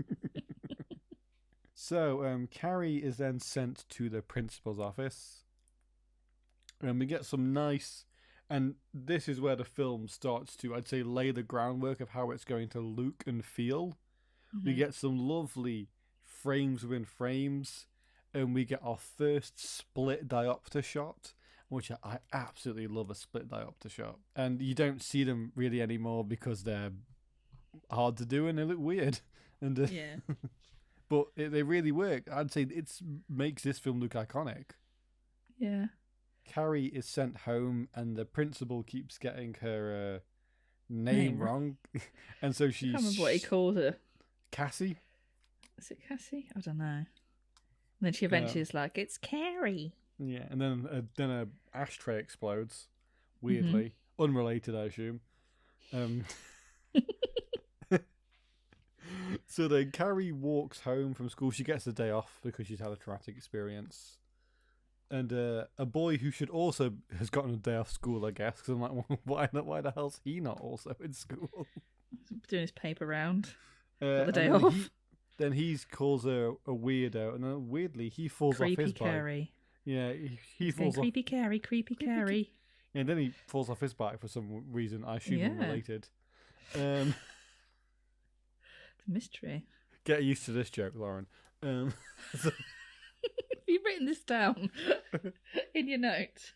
So, Carrie is then sent to the principal's office. And we get some nice... And this is where the film starts to, I'd say, lay the groundwork of how it's going to look and feel. Mm-hmm. We get some lovely frames within frames. And we get our first split diopter shot, which I absolutely love, a split diopter shot. And you don't see them really anymore because they're hard to do and they look weird. And yeah. But they really work. I'd say it makes this film look iconic. Yeah. Carrie is sent home and the principal keeps getting her name wrong. And so she... I can't remember what he called her. Cassie? Is it Cassie? I don't know. And then she eventually is like, it's Carrie. Yeah, and then a ashtray explodes. Weirdly. Unrelated, I assume. So then Carrie walks home from school. She gets the day off because she's had a traumatic experience. And a boy who should also has gotten a day off school, I guess. Because I'm like, well, why the hell's he not also in school? Doing his paper round. Got the day off. Then he calls her a weirdo, and then weirdly he falls off his bike. Carrie. Yeah, he falls off. Creepy Carrie. And then he falls off his bike for some reason, I assume unrelated. Mystery. Get used to this joke, Lauren. Have you written this down in your notes?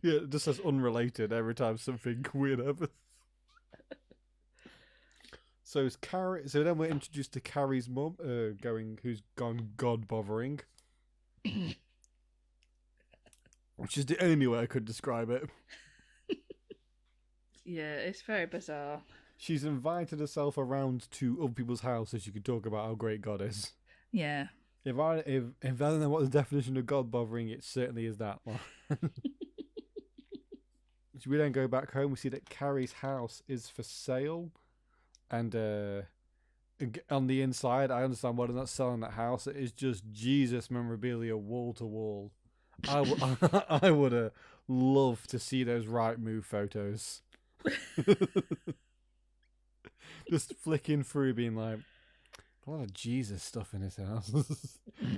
Yeah, it just says unrelated every time something weird happens. So it's Carrie. So then we're introduced to Carrie's mum, who's gone god bothering, which is the only way I could describe it. Yeah, it's very bizarre. She's invited herself around to other people's houses so she could talk about how great God is. Yeah. If I don't know what the definition of God bothering, it certainly is that one. So we then go back home. We see that Carrie's house is for sale. And on the inside, I understand why they're not selling that house. It is just Jesus memorabilia wall to wall. I would have loved to see those Right Move photos. Just flicking through, being like, a lot of Jesus stuff in his house.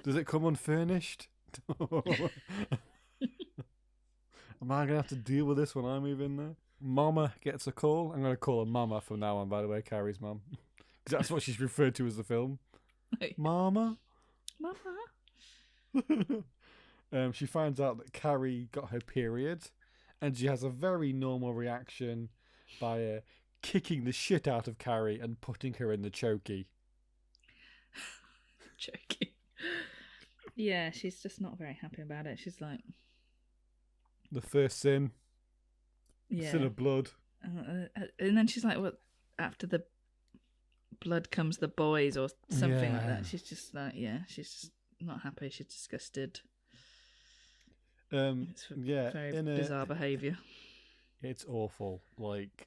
Does it come unfurnished? Am I going to have to deal with this when I move in there? Mama gets a call. I'm going to call her Mama from now on, by the way, Carrie's mum. Because that's what she's referred to as the film. Mama? Mama? She finds out that Carrie got her period, and she has a very normal reaction by kicking the shit out of Carrie and putting her in the chokey. Chokey. Yeah, she's just not very happy about it. She's like... The first sin. Yeah. Sin of blood. And then she's like, "What? After the blood comes the boys," or something like that. She's just like, she's just not happy. She's disgusted. It's very bizarre behaviour. It's awful. Like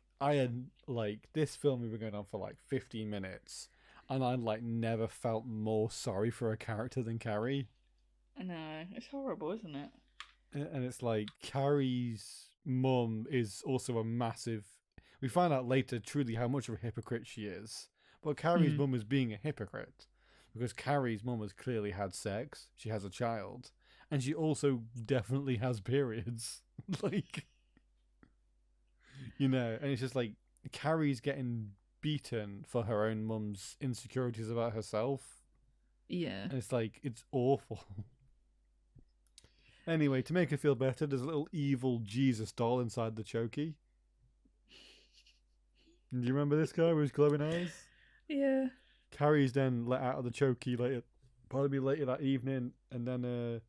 this film, we were going on for like 15 minutes. And I never felt more sorry for a character than Carrie. I know. It's horrible, isn't it? And it's Carrie's mum is also a massive... We find out later truly how much of a hypocrite she is. But Carrie's mum is being a hypocrite. Because Carrie's mum has clearly had sex. She has a child. And she also definitely has periods. And it's just Carrie's getting beaten for her own mum's insecurities about herself. Yeah. And it's awful. Anyway, to make her feel better, there's a little evil Jesus doll inside the chokey. Do you remember this guy with his glowing eyes? Yeah. Carrie's then let out of the chokey later that evening, and then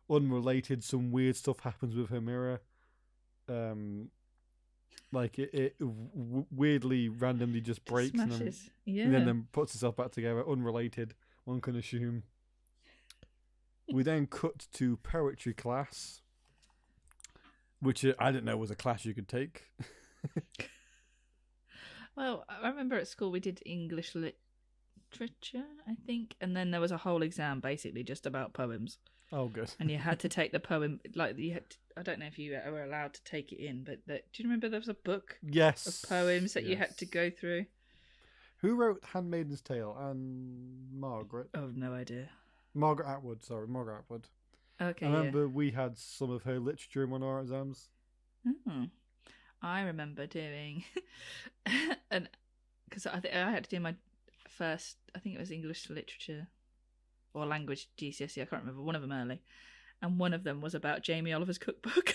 unrelated, some weird stuff happens with her mirror. It weirdly, randomly just breaks and then puts itself back together. Unrelated, one can assume. We then cut to poetry class, which I didn't know was a class you could take. Well, I remember at school we did English literature, I think, and then there was a whole exam basically just about poems. Oh, good. And you had to take the poem, I don't know if you were allowed to take it in, but do you remember there was a book of poems that you had to go through? Who wrote Handmaid's Tale? And Margaret? Oh, no idea. Margaret Atwood. Okay, I remember we had some of her literature in one of our exams. I remember doing, because I think I had to do my first, I think it was English literature or language GCSE, I can't remember, one of them early, and one of them was about Jamie Oliver's cookbook.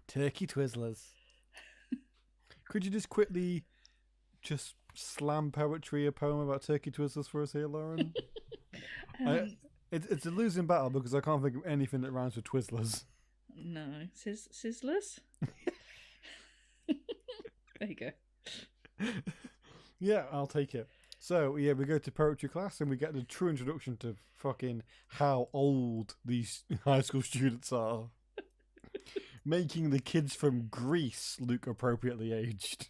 Turkey Twizzlers. Could you just quickly slam poetry a poem about turkey twizzlers for us here, Lauren? It's a losing battle because I can't think of anything that rhymes with Twizzlers. No. Sizzlers? There you go. Yeah, I'll take it. So, we go to poetry class and we get the true introduction to fucking how old these high school students are. Making the kids from Greece look appropriately aged.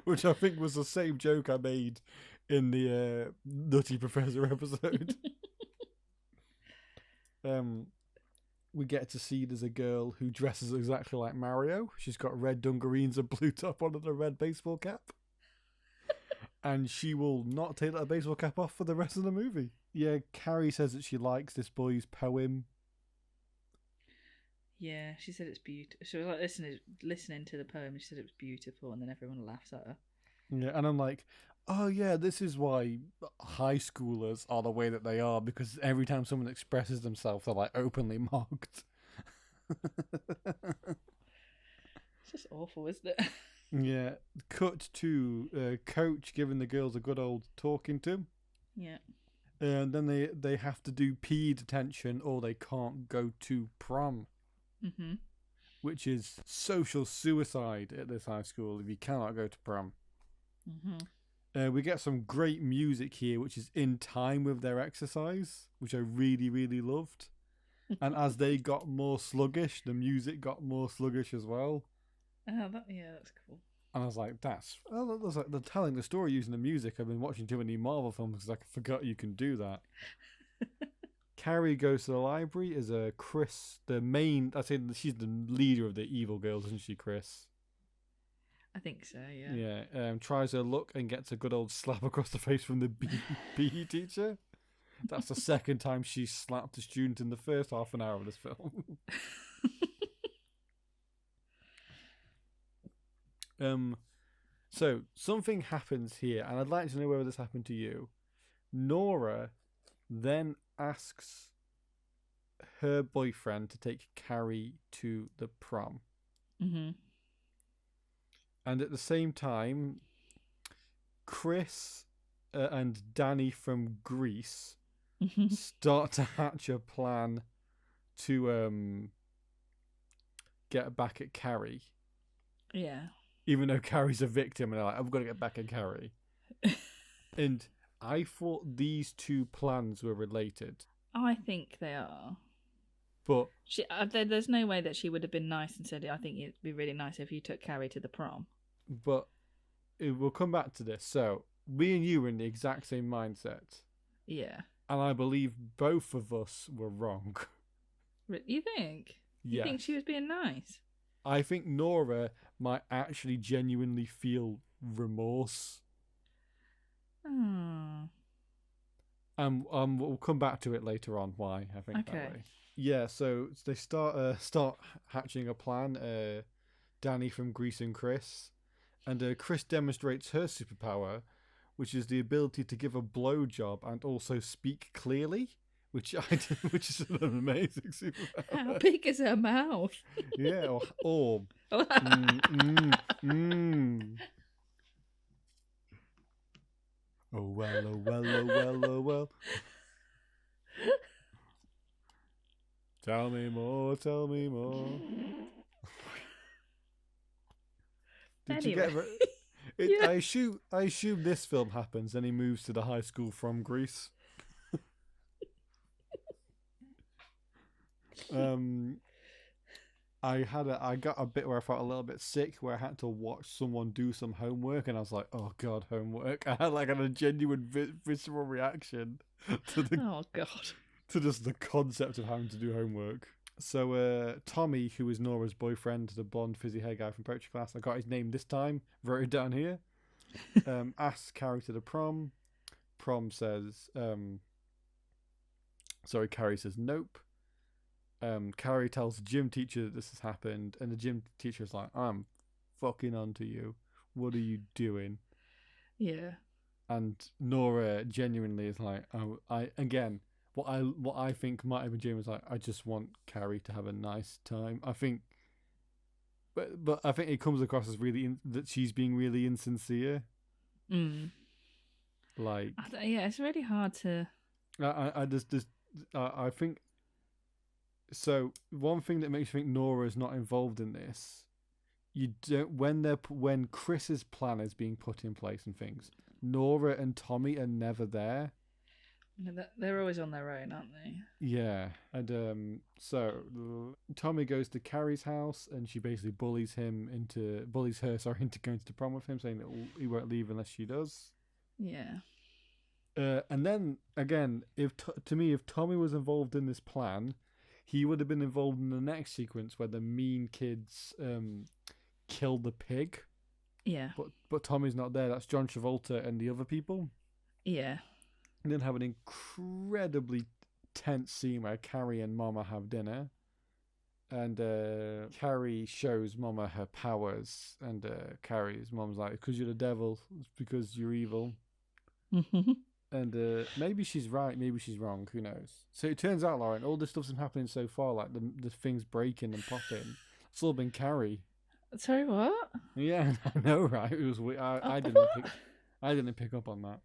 Which I think was the same joke I made in the Nutty Professor episode. We get to see there's a girl who dresses exactly like Mario. She's got red dungarees and blue top on and a red baseball cap. And she will not take that baseball cap off for the rest of the movie. Yeah, Carrie says that she likes this boy's poem. Yeah, she said it's beautiful. She was listening to the poem. She said it was beautiful, and then everyone laughs at her. Yeah, and I'm like, oh yeah, this is why high schoolers are the way that they are, because every time someone expresses themselves, they're openly mocked. It's just awful, isn't it? Yeah. Cut to Coach giving the girls a good old talking to. Yeah. And then they have to do PE detention or they can't go to prom. Mm-hmm. Which is social suicide at this high school if you cannot go to prom. Mm-hmm. We get some great music here, which is in time with their exercise, which I really, really loved. And as they got more sluggish, the music got more sluggish as well. That's cool. And I was like, they're telling the story using the music. I've been watching too many Marvel films because I forgot you can do that. Carrie goes to the library as Chris, she's the leader of the evil girls, isn't she, Chris? I think so, yeah. Yeah, tries her luck and gets a good old slap across the face from the PE teacher. That's the second time she slapped a student in the first half an hour of this film. So something happens here, and I'd like to know whether this happened to you. Nora then asks her boyfriend to take Carrie to the prom. Mm-hmm. And at the same time, Chris and Danny from Greece start to hatch a plan to get back at Carrie. Yeah. Even though Carrie's a victim, and they're like, I've got to get back at Carrie. And I thought these two plans were related. I think they are. But there's no way that she would have been nice and said, I think it'd be really nice if you took Carrie to the prom. But we'll come back to this. So, me and you were in the exact same mindset. Yeah. And I believe both of us were wrong. You think? You Yes. think she was being nice? I think Nora might actually genuinely feel remorse. Oh. We'll come back to it later on why I think Okay. that way. Yeah, so they start hatching a plan. Danny from Grease and Chris. And Chris demonstrates her superpower, which is the ability to give a blowjob and also speak clearly, which is an amazing superpower. How big is her mouth? Yeah, or Oh well, oh well, oh well, oh well. Tell me more, tell me more. Did you get it? Yeah. I assume this film happens and he moves to the high school from Greece. I got a bit where I felt a little bit sick, where I had to watch someone do some homework, and I was like, "Oh God, homework!" I had a genuine visceral reaction to Oh God. to just the concept of having to do homework. So Tommy, who is Nora's boyfriend, the blonde fizzy hair guy from poetry class, I got his name this time, wrote it down here. Asks Carrie to the prom. Prom says, Carrie says nope. Carrie tells the gym teacher that this has happened, and the gym teacher is like, "I'm fucking onto you. What are you doing?" Yeah. And Nora genuinely is like, what I think might have been genuine is like, I just want Carrie to have a nice time. I think, but I think it comes across as really that she's being really insincere. Mm. Like, yeah, it's really hard to. I think. So one thing that makes me think Nora is not involved in this, you don't when Chris's plan is being put in place and things, Nora and Tommy are never there. They're always on their own, aren't they? Yeah, and so Tommy goes to Carrie's house and she basically bullies her into going to the prom with him, saying that he won't leave unless she does. Yeah. And then again, if Tommy was involved in this plan, he would have been involved in the next sequence where the mean kids kill the pig. Yeah. But Tommy's not there. That's John Travolta and the other people. Yeah. And then have an incredibly tense scene where Carrie and Mama have dinner. And Carrie shows Mama her powers. And Carrie's mom's like, "Because you're the devil. It's because you're evil." And maybe she's right, maybe she's wrong. Who knows? So it turns out, Lauren, all this stuff's been happening so far, like the things breaking and popping. It's all been Carrie. Sorry, what? Yeah, I know, right? It was weird. I didn't pick up on that.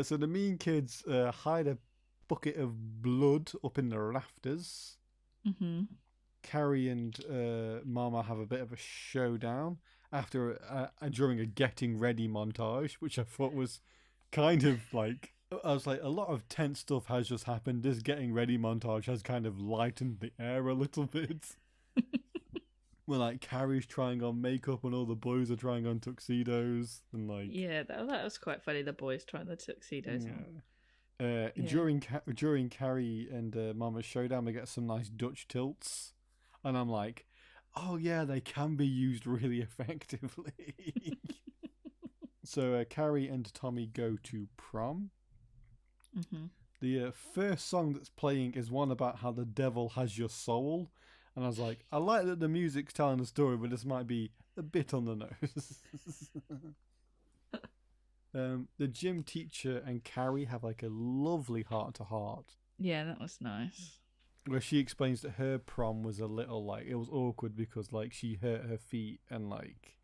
So the mean kids hide a bucket of blood up in the rafters. Mm-hmm. Carrie and Mama have a bit of a showdown after during a getting ready montage, which I thought was kind of like, I was like, a lot of tense stuff has just happened. This getting ready montage has kind of lightened the air a little bit. Where like Carrie's trying on makeup and all the boys are trying on tuxedos and like, yeah, that was quite funny. The boys trying the tuxedos on. During Carrie and Mama's showdown, we get some nice Dutch tilts, and I'm like, oh yeah, they can be used really effectively. So Carrie and Tommy go to prom. Mm-hmm. The first song that's playing is one about how the devil has your soul. And I was like, I like that the music's telling the story, but this might be a bit on the nose. The gym teacher and Carrie have like a lovely heart-to-heart. Yeah, that was nice. Where she explains that her prom was a little like, it was awkward because like she hurt her feet and like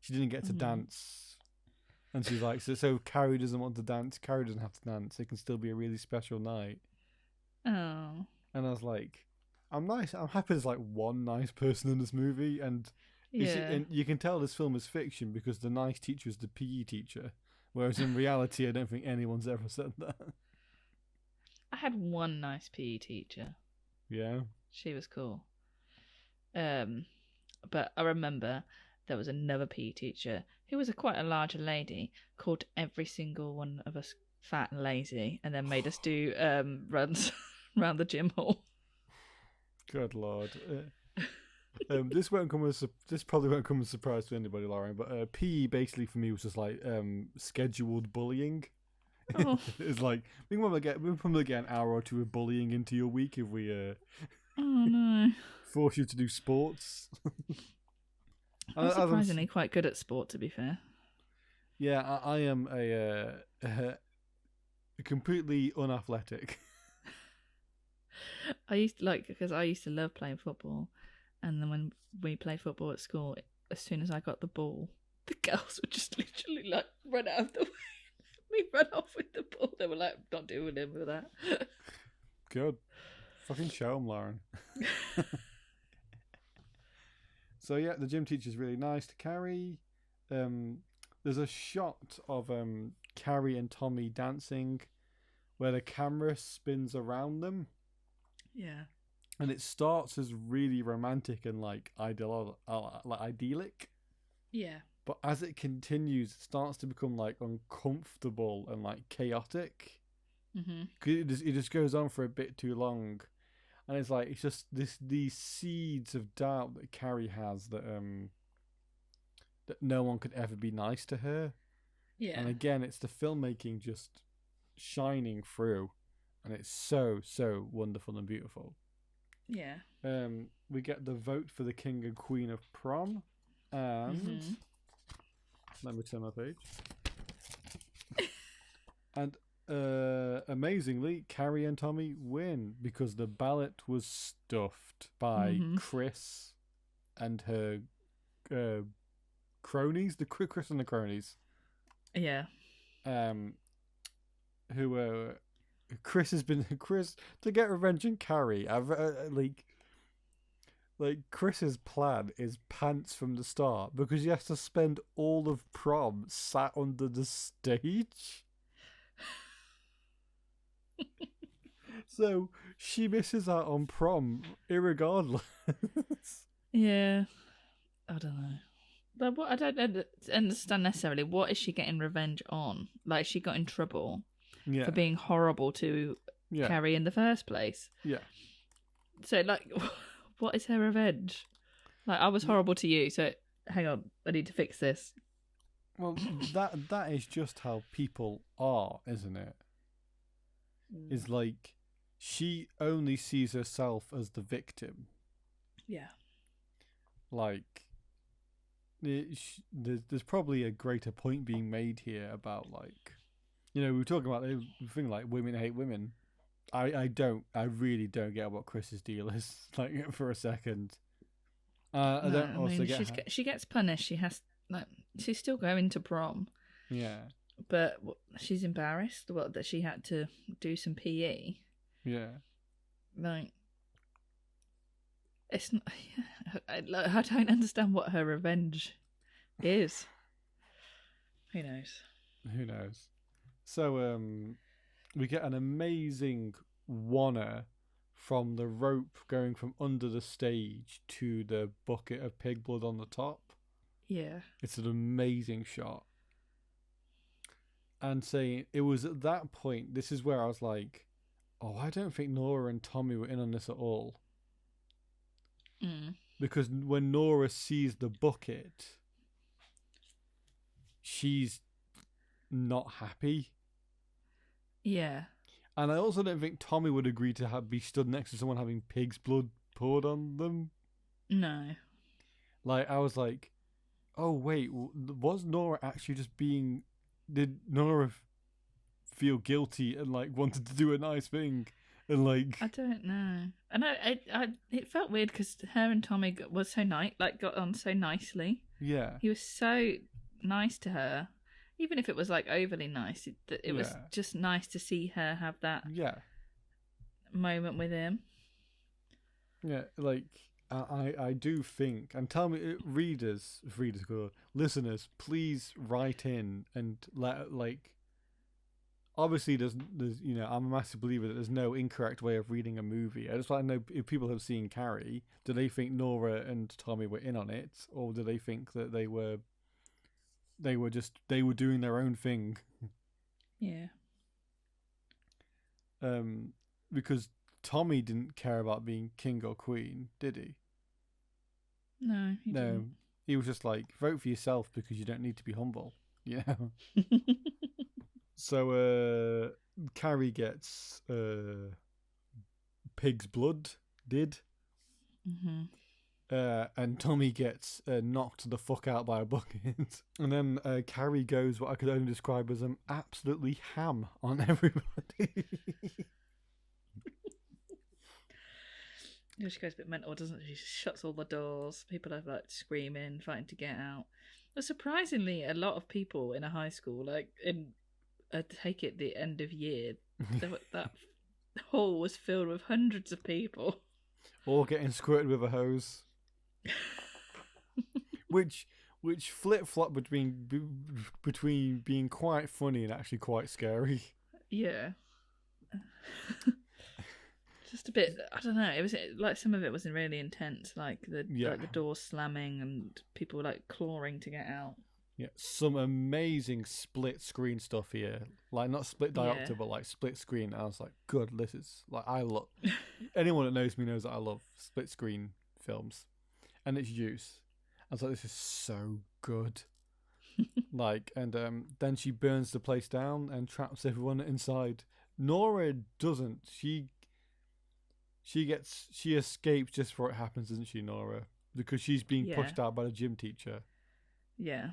she didn't get to dance. And she's like, so Carrie doesn't want to dance. Carrie doesn't have to dance. It can still be a really special night. Oh. And I was like, I'm happy there's like one nice person in this movie, and Yeah. and you can tell this film is fiction because the nice teacher is the PE teacher, Whereas in reality, I don't think anyone's ever said that. I had one nice PE teacher. Yeah. She was cool. But I remember there was another PE teacher who was quite a larger lady, called every single one of us fat and lazy, and then made us do runs around the gym hall. Good lord. This probably won't come as a surprise to anybody, Lauren. But PE basically for me was just like scheduled bullying. Oh. It's like we can probably get an hour or two of bullying into your week if we Oh no. force you to do sports. I'm surprisingly quite good at sport, to be fair. Yeah, I am a completely unathletic. I used to love playing football, and then when we played football at school, as soon as I got the ball, the girls would just literally like run out of the way. Me run off with the ball. They were like, "Not doing him with that." Good, fucking show 'em, Lauren. So yeah, the gym teacher's really nice to Carrie. There's a shot of Carrie and Tommy dancing, where the camera spins around them. Yeah. And it starts as really romantic and like idyllic. Yeah. But as it continues, it starts to become like uncomfortable and like chaotic. Mm-hmm. It just goes on for a bit too long. And it's like, it's just these seeds of doubt that Carrie has that no one could ever be nice to her. Yeah. And again, it's the filmmaking just shining through. And it's so, so wonderful and beautiful. Yeah. We get the vote for the king and queen of prom. And let me turn my page. And amazingly, Carrie and Tommy win because the ballot was stuffed by Chris and her cronies, Chris and the cronies. Yeah. Who Chris to get revenge on Carrie. Like Chris's plan is pants from the start because he has to spend all of prom sat under the stage. So she misses out on prom irregardless. Yeah. I don't know. But what I don't understand necessarily, what is she getting revenge on? Like, she got in trouble for being horrible to Carrie in the first place. Yeah. So, like, what is her revenge? Like, I was horrible to you, so hang on, I need to fix this. Well, that is just how people are, isn't it? It's like she only sees herself as the victim. Yeah. Like, there's probably a greater point being made here about, like, you know, we were talking about the thing like women hate women. I really don't get what Chris's deal is, like, for a second. I don't also get she gets punished. She has, like, she's still going to prom. Yeah. But she's embarrassed that she had to do some PE. Yeah. Like, it's not, I don't understand what her revenge is. Who knows? So we get an amazing wanna from the rope going from under the stage to the bucket of pig blood on the top. Yeah. It's an amazing shot. And saying it was at that point, this is where I was like, oh, I don't think Nora and Tommy were in on this at all. Because when Nora sees the bucket, she's not happy. Yeah. And I also don't think Tommy would agree to be stood next to someone having pig's blood poured on them. No. Like, I was like, oh, wait, was Nora actually just being... Did Nora feel guilty and, like, wanted to do a nice thing? And, like... I don't know. And it felt weird because her and Tommy was so nice, like, got on so nicely. Yeah. He was so nice to her. Even if it was, like, overly nice, it was just nice to see her have that moment with him. Yeah, like, I do think, and tell me, listeners, please write in and obviously there's I'm a massive believer that there's no incorrect way of reading a movie. I just want to know if people have seen Carrie, do they think Nora and Tommy were in on it, or do they think that they were doing their own thing? Yeah. Because Tommy didn't care about being king or queen, did he? No, he didn't. He was just like, vote for yourself because you don't need to be humble, you know? So, Carrie gets pig's blood, Mm-hmm. And Tommy gets knocked the fuck out by a bucket. And then Carrie goes what I could only describe as an absolutely ham on everybody. Yeah, she goes a bit mental, doesn't she? She shuts all the doors. People are like screaming, fighting to get out. But surprisingly, a lot of people in a high school, like in take it the end of year, that hall was filled with hundreds of people, all getting squirted with a hose. which flip flop between being quite funny and actually quite scary. Yeah. Just a bit, I don't know, it was like some of it was really intense, like the doors slamming and people like clawing to get out. Yeah, some amazing split screen stuff here. Like not split diopter, but like split screen. I was like, good, this is like I love anyone that knows me knows that I love split screen films and its use. I was like, this is so good. And then she burns the place down and traps everyone inside. Nora doesn't. She escapes just before it happens, doesn't she, Nora? Because she's being pushed out by the gym teacher. Yeah.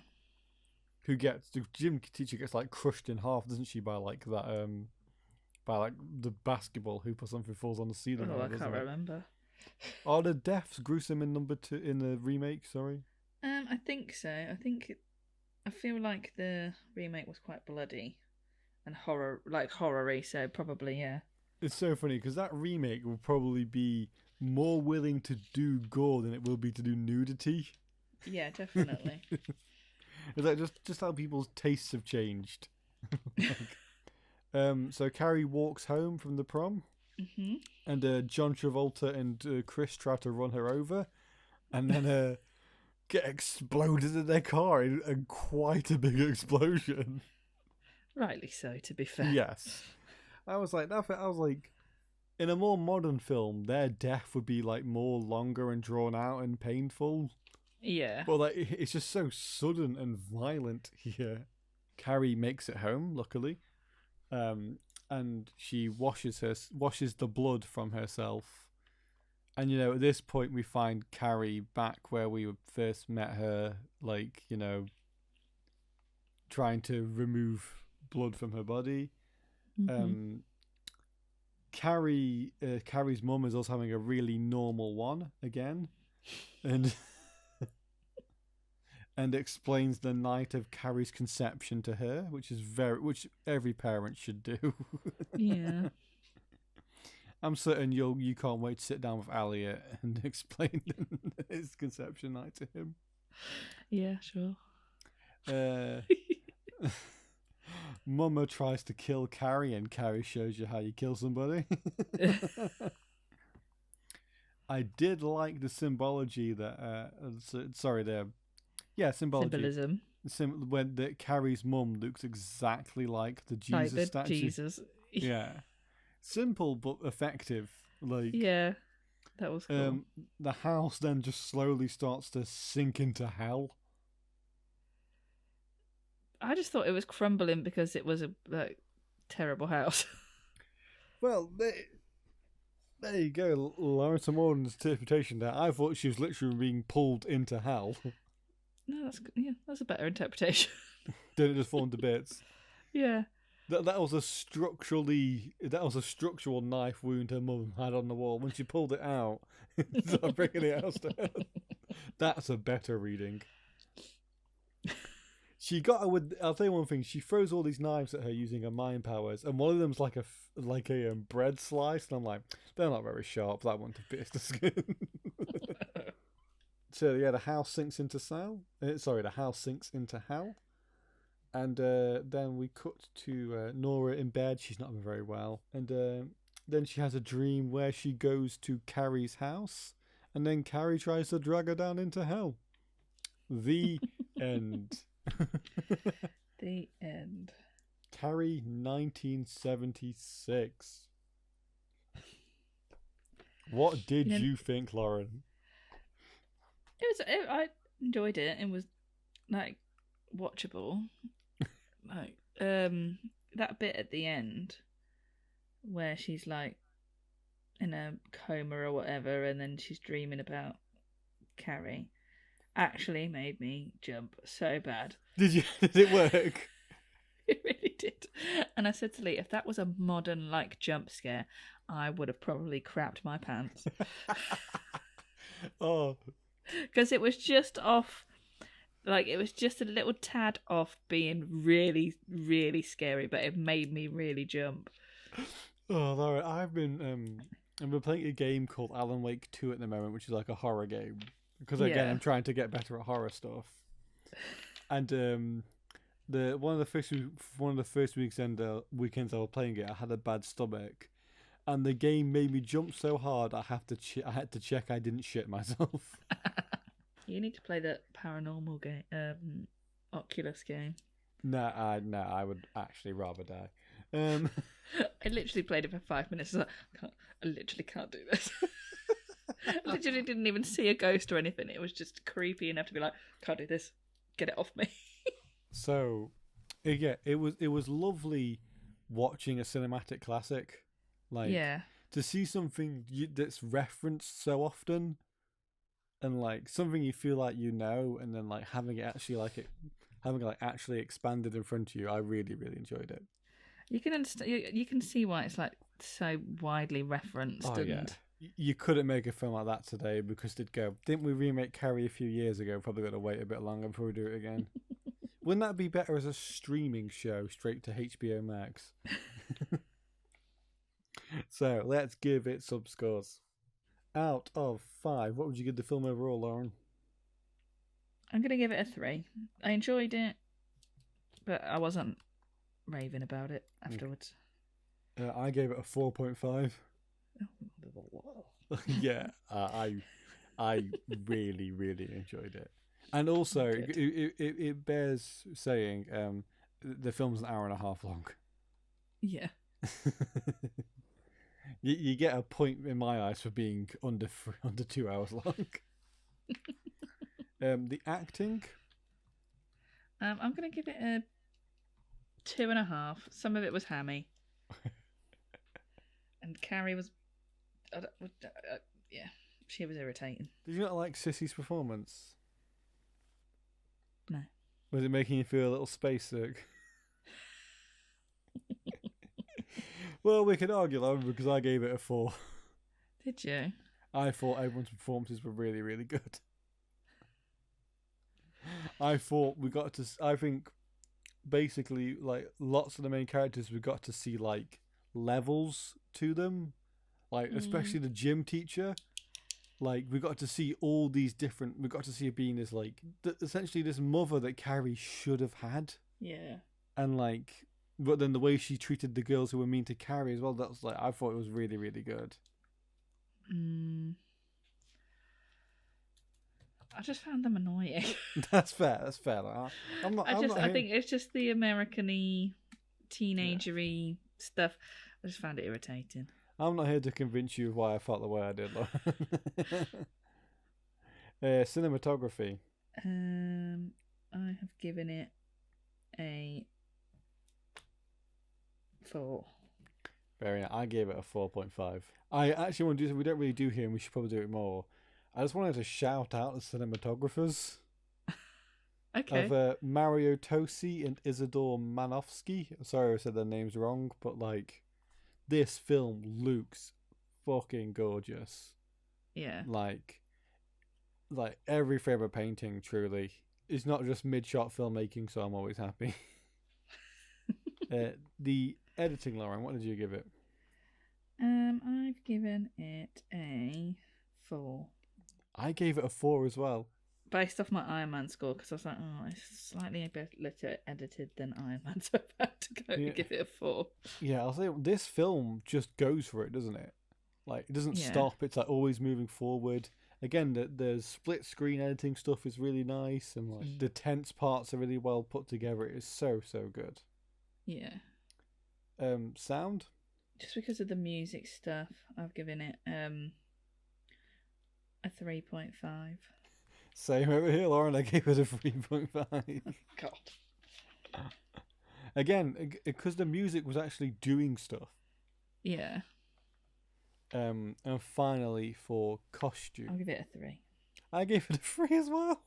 The gym teacher gets like crushed in half, doesn't she, by like that by like the basketball hoop or something falls on the ceiling. Oh, I can't remember. Are the deaths gruesome in number 2 in the remake? Sorry. I think so. I feel like the remake was quite bloody and horror-y, so probably, yeah. It's so funny because that remake will probably be more willing to do gore than it will be to do nudity. Yeah, definitely. It's like just how people's tastes have changed. So Carrie walks home from the prom, and John Travolta and Chris try to run her over, and then get exploded in their car in quite a big explosion. Rightly so, to be fair. Yes. I was like, in a more modern film, their death would be like more longer and drawn out and painful. Yeah. But like, it's just so sudden and violent here. Carrie makes it home, luckily, and she washes the blood from herself. And at this point, we find Carrie back where we first met her, like trying to remove blood from her body. Carrie's mum is also having a really normal one again, and explains the night of Carrie's conception to her, which every parent should do. Yeah. I'm certain you can't wait to sit down with Elliot and explain his conception night to him. Yeah, sure. Mama tries to kill Carrie, and Carrie shows you how you kill somebody. I did like the symbology that. Symbology. Symbolism. When Carrie's mum looks exactly like the Jesus statue. Jesus. Yeah, simple but effective. Yeah, that was cool. The house then just slowly starts to sink into hell. I just thought it was crumbling because it was a terrible house. Well, there you go, Lawrence Morden's interpretation there. I thought she was literally being pulled into hell. No, that's a better interpretation. Then it just formed to bits. Yeah. That was a structural knife wound her mum had on the wall. When she pulled it out, it started breaking it out. That's a better reading. She got her with. I'll tell you one thing. She throws all these knives at her using her mind powers, and one of them's like a bread slice. And I'm like, they're not very sharp. That one to pierce the skin. So yeah, the house sinks into hell. The house sinks into hell, and then we cut to Nora in bed. She's not very well, and then she has a dream where she goes to Carrie's house, and then Carrie tries to drag her down into hell. The end. The end. Carrie, 1976. What did you think, Lauren? I enjoyed it. It was like watchable. Like that bit at the end where she's like in a coma or whatever, and then she's dreaming about Carrie, actually made me jump so bad. Did it work? It really did. And I said to Lee, if that was a modern like jump scare, I would have probably crapped my pants. Oh, because it was just off. Like, it was just a little tad off being really, really scary, but it made me really jump. Oh, Laura, I've been playing a game called Alan Wake 2 at the moment, which is like a horror game. Because again, I'm trying to get better at horror stuff. And one of the first weekends I was playing it, I had a bad stomach, and the game made me jump so hard I had to check I didn't shit myself. You need to play the paranormal game, Oculus game. No, I would actually rather die. I literally played it for 5 minutes. I literally can't do this. I literally didn't even see a ghost or anything. It was just creepy enough to be like, can't do this. Get it off me. So, yeah, it was lovely watching a cinematic classic. Like, to see something that's referenced so often, and like something you feel like you know, and then like having it actually expanded in front of you. I really, really enjoyed it. You can understand. You can see why it's like so widely referenced. Oh, yeah. You couldn't make a film like that today because didn't we remake Carrie a few years ago? Probably got to wait a bit longer before we do it again. Wouldn't that be better as a streaming show straight to HBO Max? So let's give it some scores. Out of 5, what would you give the film overall, Lauren? I'm going to give it a 3. I enjoyed it, but I wasn't raving about it afterwards. I gave it a 4.5. Yeah, I really, really enjoyed it. And also, it bears saying the film's an hour and a half long. Yeah. You get a point in my eyes for being under 2 hours long. The acting? I'm going to give it a 2.5. Some of it was hammy. And Carrie was... yeah, she was irritating. Did you not like Sissy's performance? No. Was it making you feel a little space sick? Well, we could argue, Lauren, because I gave it a 4. Did you? I thought everyone's performances were really, really good. I think basically, like, lots of the main characters, we got to see, like, levels to them. Like, especially the gym teacher. Like, we got to see all these different... We got to see her being this, like... essentially this mother that Carrie should have had. Yeah. And, like... But then the way she treated the girls who were mean to Carrie as well, that was like, I thought it was really, really good. I just found them annoying. That's fair. Like, I think it's just the American-y, teenager-y stuff. I just found it irritating. I'm not here to convince you why I felt the way I did, Lauren. Cinematography. I have given it a 4. Very nice. I gave it a 4.5. I actually want to do something we don't really do here, and we should probably do it more. I just wanted to shout out the cinematographers. Okay. Of Mario Tosi and Isidore Manofsky. Sorry if I said their names wrong, but like, this film looks fucking gorgeous. Yeah. Like every frame of painting, truly. It's not just mid-shot filmmaking, so I'm always happy. The editing, Lauren, what did you give it? I've given it a 4. I gave it a 4 as well. Based off my Iron Man score, because I was like, oh, it's slightly better edited than Iron Man, so I had to go give it a 4. Yeah, I'll say this film just goes for it, doesn't it? Like, it doesn't stop. It's like always moving forward. Again, the split screen editing stuff is really nice, and like the tense parts are really well put together. It is so good. Yeah. Sound? Just because of the music stuff, I've given it a 3.5. Same over here, Lauren. I gave it a 3.5. God. Again, because the music was actually doing stuff. Yeah. And finally, for costume, I'll give it a 3. I gave it a 3 as well.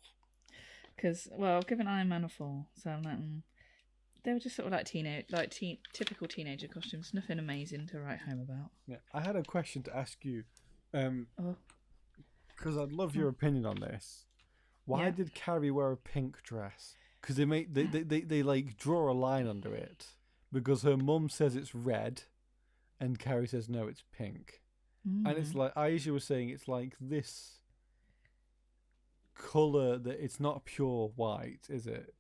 Because, well, I've given Iron Man a 4, so I'm like, they were just sort of like typical teenager costumes. Nothing amazing to write home about. Yeah, I had a question to ask you, because I'd love your opinion on this. Why did Carrie wear a pink dress? Because they like draw a line under it because her mum says it's red, and Carrie says no, it's pink. And it's like Aisha was saying, it's like this colour that it's not pure white, is it?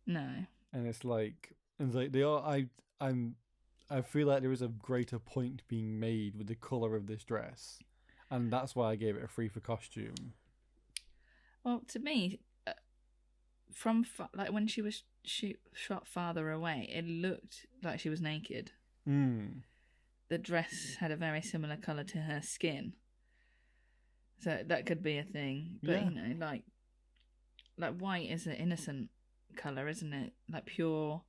No. And it's like they are. I feel like there is a greater point being made with the colour of this dress, and that's why I gave it a 3 for costume. Well, to me, from like when she was shot farther away, it looked like she was naked. The dress had a very similar colour to her skin, so that could be a thing. But you know, like white is an innocent colour, isn't it? Like pure.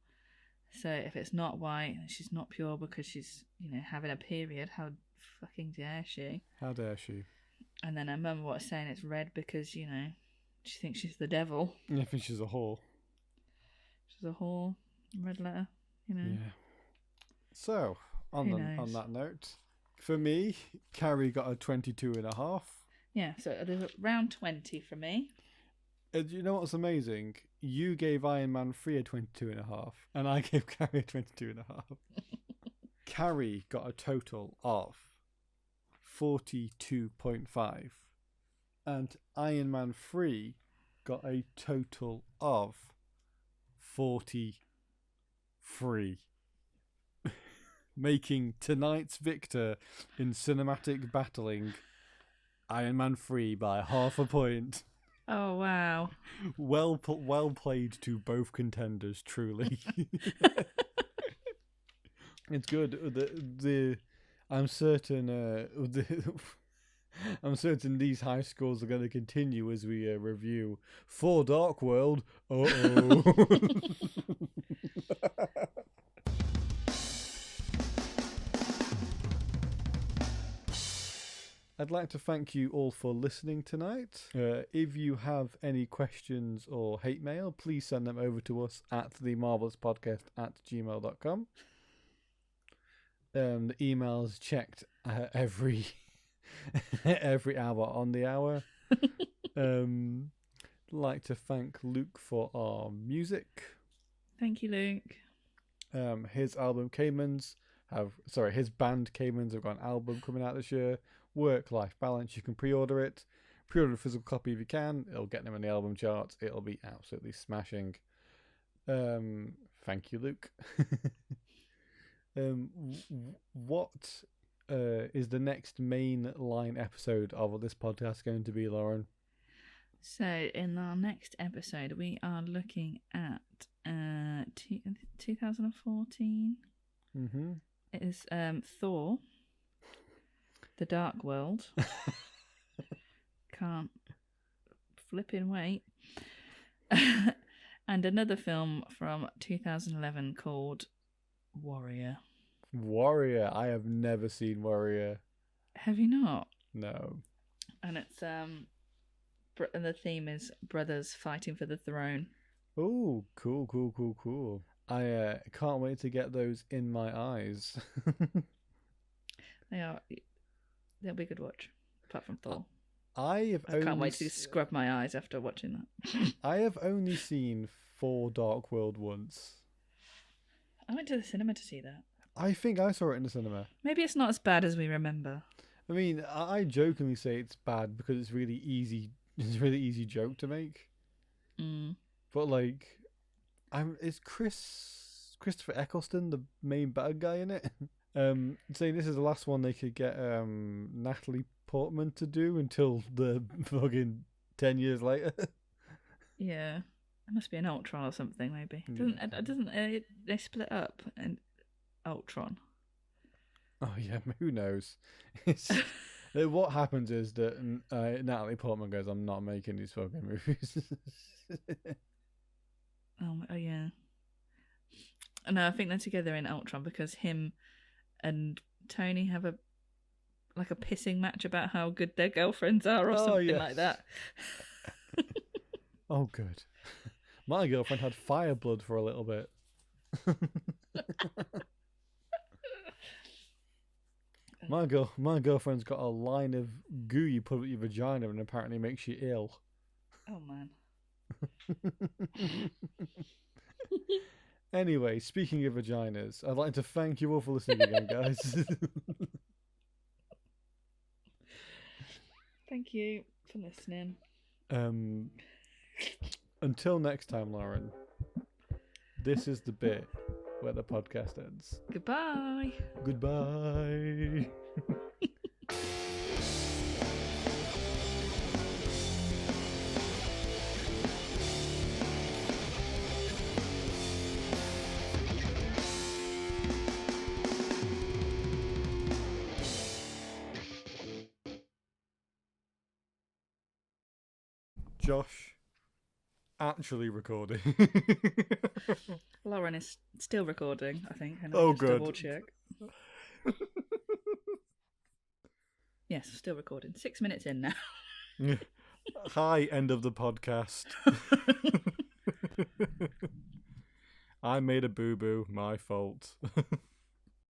So if it's not white, she's not pure because she's, you know, having a period. How fucking dare she? How dare she? And then her mum was saying it's red because, you know, she thinks she's the devil. I think she's a whore. She's a whore. Red letter, you know. Yeah. So on that note, for me, Carrie got a 22.5. Yeah. So there's around 20 for me. You know what's amazing? You gave Iron Man 3 a 22.5, and I gave Carrie a 22.5. Carrie got a total of 42.5, and Iron Man 3 got a total of 43, making tonight's victor in cinematic battling Iron Man 3 by half a point. Oh, wow. Well played to both contenders, truly. It's good. I'm certain I'm certain these high scores are going to continue as we review For Dark World. I'd like to thank you all for listening tonight. If you have any questions or hate mail, please send them over to us at themarvelouspodcast@gmail.com. The email's checked every hour on the hour. Like to thank Luke for our music. Thank you, Luke. His band Caymans have got an album coming out this year. Work-life balance. You can pre-order it. Pre-order a physical copy if you can. It'll get them on the album charts. It'll be absolutely smashing. Thank you, Luke. What is the next main line episode of this podcast going to be, Lauren? So in our next episode, we are looking at 2014. Mm-hmm. It is Thor. The Dark World. Can't flipping wait. And another film from 2011 called Warrior. Warrior. I have never seen Warrior. Have you not? No. And it's and the theme is brothers fighting for the throne. Oh, cool. I can't wait to get those in my eyes. They'll be a good watch, apart from Thor. I can't wait to scrub my eyes after watching that. I have only seen For Dark World once. I went to the cinema to see that. I think I saw it in the cinema. Maybe it's not as bad as we remember. I mean, I jokingly say it's bad because it's really easy. It's a really easy joke to make. Mm. But like, is Christopher Eccleston the main bad guy in it? Saying this is the last one they could get Natalie Portman to do until the fucking 10 years later. Yeah. It must be an Ultron or something, maybe. Yeah. Doesn't they split up in Ultron? Oh yeah, who knows? It's what happens is that Natalie Portman goes, "I'm not making these fucking movies." Oh yeah. No, I think they're together in Ultron because him and Tony have a pissing match about how good their girlfriends are or something like that. Oh, good. My girlfriend had fire blood for a little bit. My girlfriend's got a line of goo you put up your vagina and apparently makes you ill. Oh man. Anyway, speaking of vaginas, I'd like to thank you all for listening again, guys. Thank you for listening. Until next time, Lauren, this is the bit where the podcast ends. Goodbye. Goodbye. Josh, actually recording. Lauren is still recording, I think. Oh, good. Double check. Yes, still recording. 6 minutes in now. Hi, end of the podcast. I made a boo-boo, my fault.